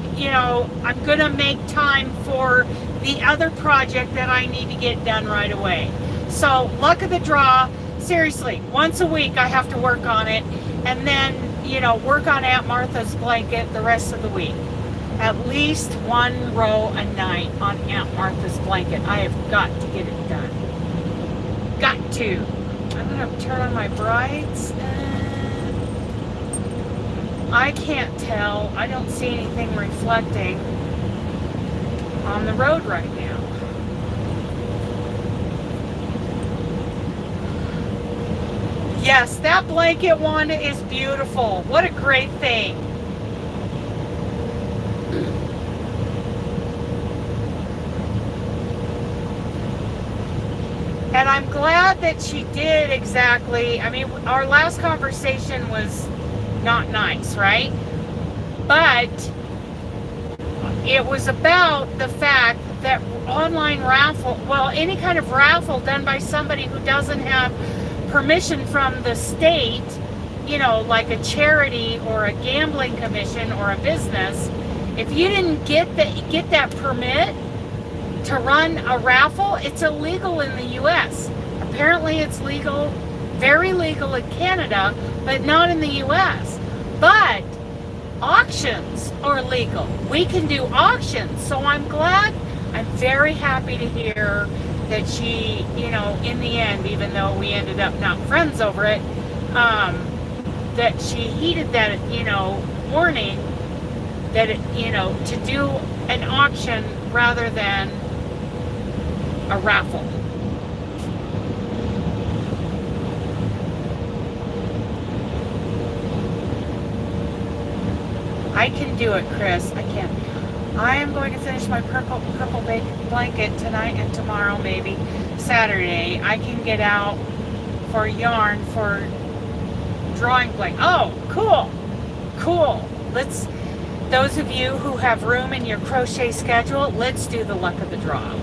gonna make time for the other project that I need to get done right away. So luck of the draw, seriously, once a week I have to work on it, and then work on Aunt Martha's blanket the rest of the week. At least one row a night on Aunt Martha's blanket. I have got to get it done. Got to. I'm going to turn on my brights. I can't tell. I don't see anything reflecting on the road right now. Yes, that blanket one is beautiful. What a great thing. And I'm glad that she did exactly. I mean, our last conversation was not nice, right? But it was about the fact that online raffle, well, any kind of raffle done by somebody who doesn't have permission from the state, you know, like a charity or a gambling commission or a business, if you didn't get that permit to run a raffle, it's illegal in the US. Apparently it's legal, very legal in Canada, but not in the US. But auctions are legal. We can do auctions. So I'm very happy to hear that she, you know, in the end, even though we ended up not friends over it, that she heeded that, you know, warning that, it, you know, to do an auction rather than a raffle. I can do it, Chris. I can. I am going to finish my purple blanket tonight and tomorrow, maybe Saturday. I can get out for yarn for drawing blanket. Oh, cool. Cool. Those of you who have room in your crochet schedule, let's do the luck of the draw.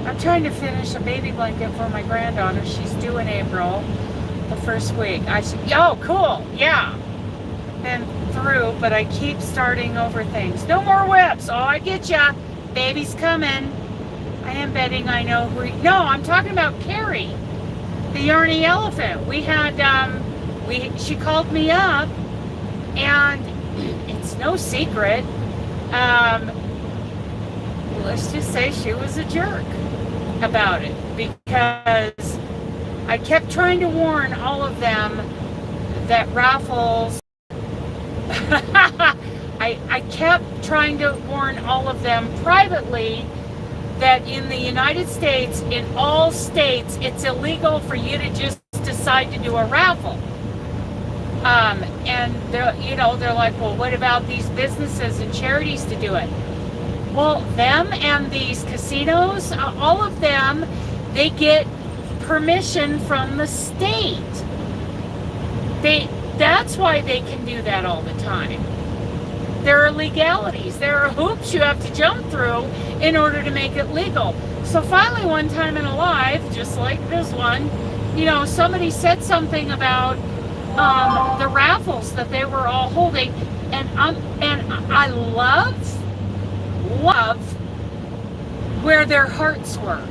I'm trying to finish a baby blanket for my granddaughter. She's due in April, the first week. Oh, cool. Yeah. Been through, but I keep starting over things. No more whips. Oh, I get ya. Baby's coming. I am betting I know who. No, I'm talking about Carrie, the Yarny Elephant. We had, she called me up, and it's no secret. Let's just say she was a jerk about it, because I kept trying to warn all of them that raffles I kept trying to warn all of them privately that in the United States, in all states, it's illegal for you to just decide to do a raffle. And they're like, well, what about these businesses and charities to do it? Well, them and these casinos, all of them, they get permission from the state. That's why they can do that all the time. There are legalities. There are hoops you have to jump through in order to make it legal. So finally, one time in a life, just like this one, you know, somebody said something about the raffles that they were all holding, and I love where their hearts were.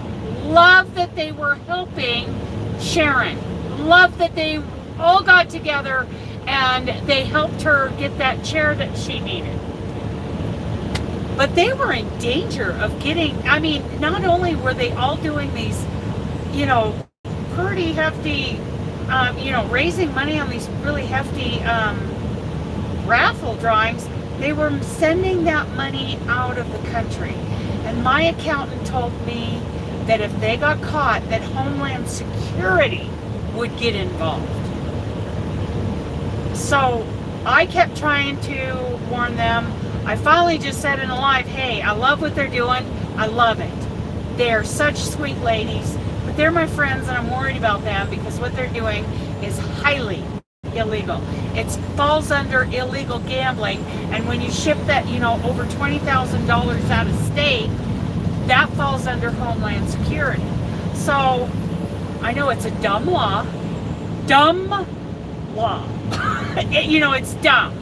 Love that they were helping Sharon. Love that they all got together and they helped her get that chair that she needed. But they were in danger of getting, I mean, not only were they all doing these, you know, pretty hefty, raising money on these really hefty raffle drawings, they were sending that money out of the country. And my accountant told me that if they got caught, that Homeland Security would get involved. So I kept trying to warn them. I finally just said in a live, hey, I love what they're doing. I love it. They're such sweet ladies, but they're my friends and I'm worried about them because what they're doing is highly illegal. It falls under illegal gambling, and when you ship that, you know, over $20,000 out of state, that falls under Homeland Security. So I know it's a dumb law. It's dumb.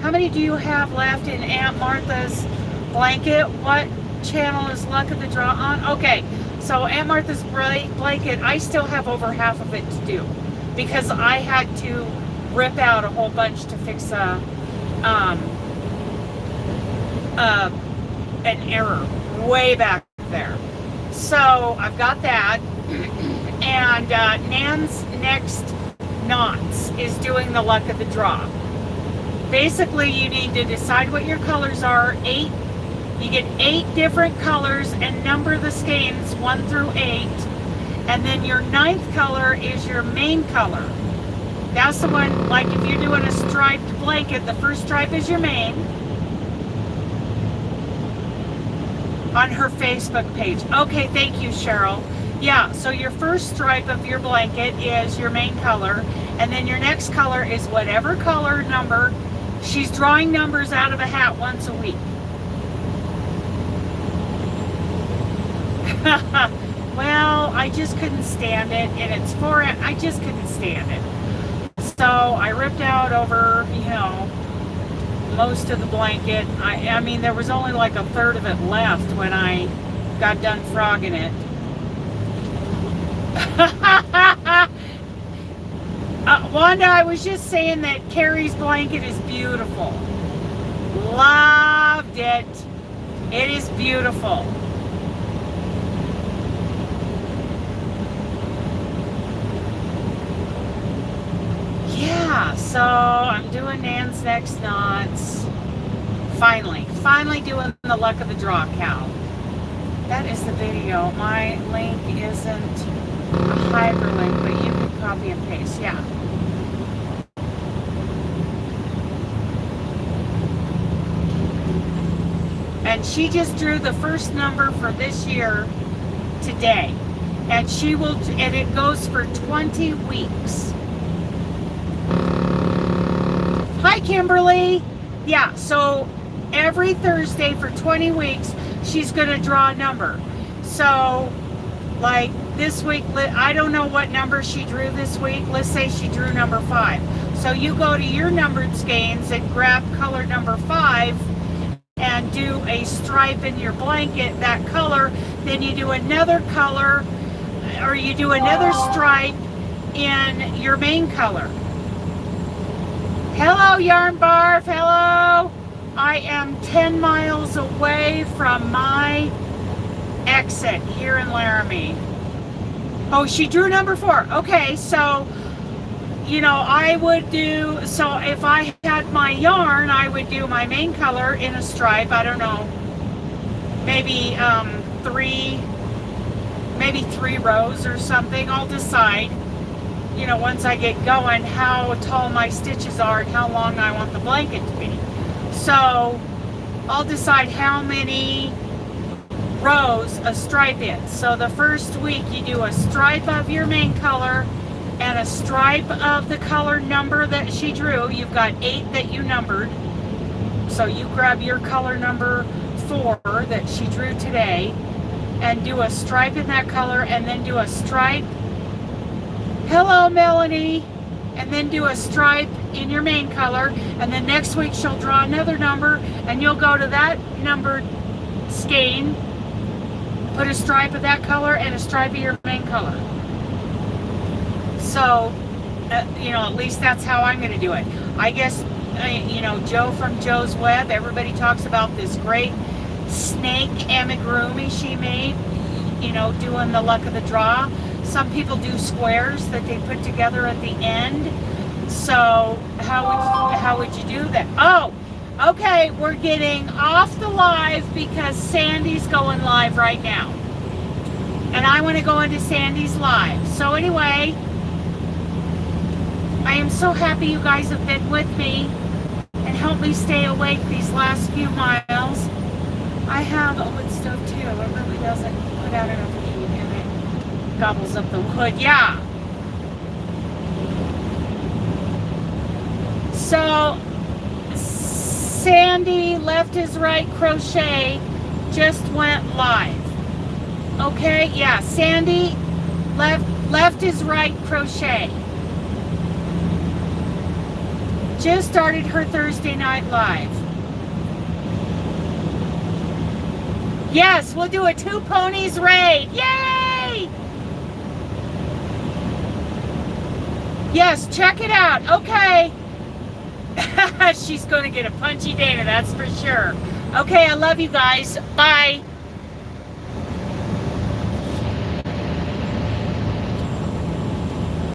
How many do you have left in Aunt Martha's blanket? What channel is Luck of the Draw on? Okay, so Aunt Martha's blanket, I still have over half of it to do because I had to rip out a whole bunch to fix an error way back there. So I've got that. And Nan's Next Knots is doing the Luck of the Draw. Basically, you need to decide what your colors are. 8 You get 8 different colors and number the skeins 1 through 8. And then your 9th color is your main color. That's the one, like if you're doing a striped blanket, the first stripe is your main. On her Facebook page. Okay, thank you, Cheryl. Yeah, so your first stripe of your blanket is your main color, and then your next color is whatever color number. She's drawing numbers out of a hat once a week. Well, I just couldn't stand it, and it's for it. I just couldn't stand it. So I ripped out over, most of the blanket. I mean, there was only like a third of it left when I got done frogging it. Wanda, I was just saying that Carrie's blanket is beautiful. Loved it. It is beautiful. Yeah, so I'm doing Nan's next knots. Finally doing the luck of the draw cow. That is the video. My link isn't a hyperlink, but you can copy and paste. Yeah. And she just drew the first number for this year today. And it goes for 20 weeks. Hi, Kimberly. Yeah, so every Thursday for 20 weeks, she's going to draw a number. So, like this week, I don't know what number she drew this week. Let's say she drew number 5. So you go to your numbered skeins and grab color number 5 and do a stripe in your blanket, that color. Then you do another color, or you do another stripe in your main color. Hello, Yarn Barf. Hello. I am 10 miles away from my exit here in Laramie. Oh, she drew number 4. Okay, so, I would do, so if I had my yarn, I would do my main color in a stripe. I don't know, maybe 3 rows or something. I'll decide, once I get going, how tall my stitches are and how long I want the blanket to be. So I'll decide how many rows a stripe is. So the first week you do a stripe of your main color and a stripe of the color number that she drew. You've got 8 that you numbered. So you grab your color number 4 that she drew today and do a stripe in that color, and then do a stripe. Hello, Melanie. And then do a stripe in your main color, and then next week she'll draw another number, and you'll go to that numbered skein, put a stripe of that color and a stripe of your main color. So, at least that's how I'm going to do it. I guess, Joe from Joe's Web, everybody talks about this great snake amigurumi she made, doing the luck of the draw. Some people do squares that they put together at the end. So how would you do that? Oh, okay, we're getting off the live because Sandy's going live right now. And I want to go into Sandy's live. So anyway, I am so happy you guys have been with me and helped me stay awake these last few miles. I have a wood stove too. It really doesn't put out enough heat, and it gobbles up the wood. Yeah. So Sandy Left is Right Crochet just went live. Okay, yeah, Sandy Left is Right Crochet just started her Thursday night live. Yes, we'll do a 2 ponies raid. Yay! Yes, check it out. Okay. She's going to get a punchy Dana, that's for sure. Okay, I love you guys. Bye.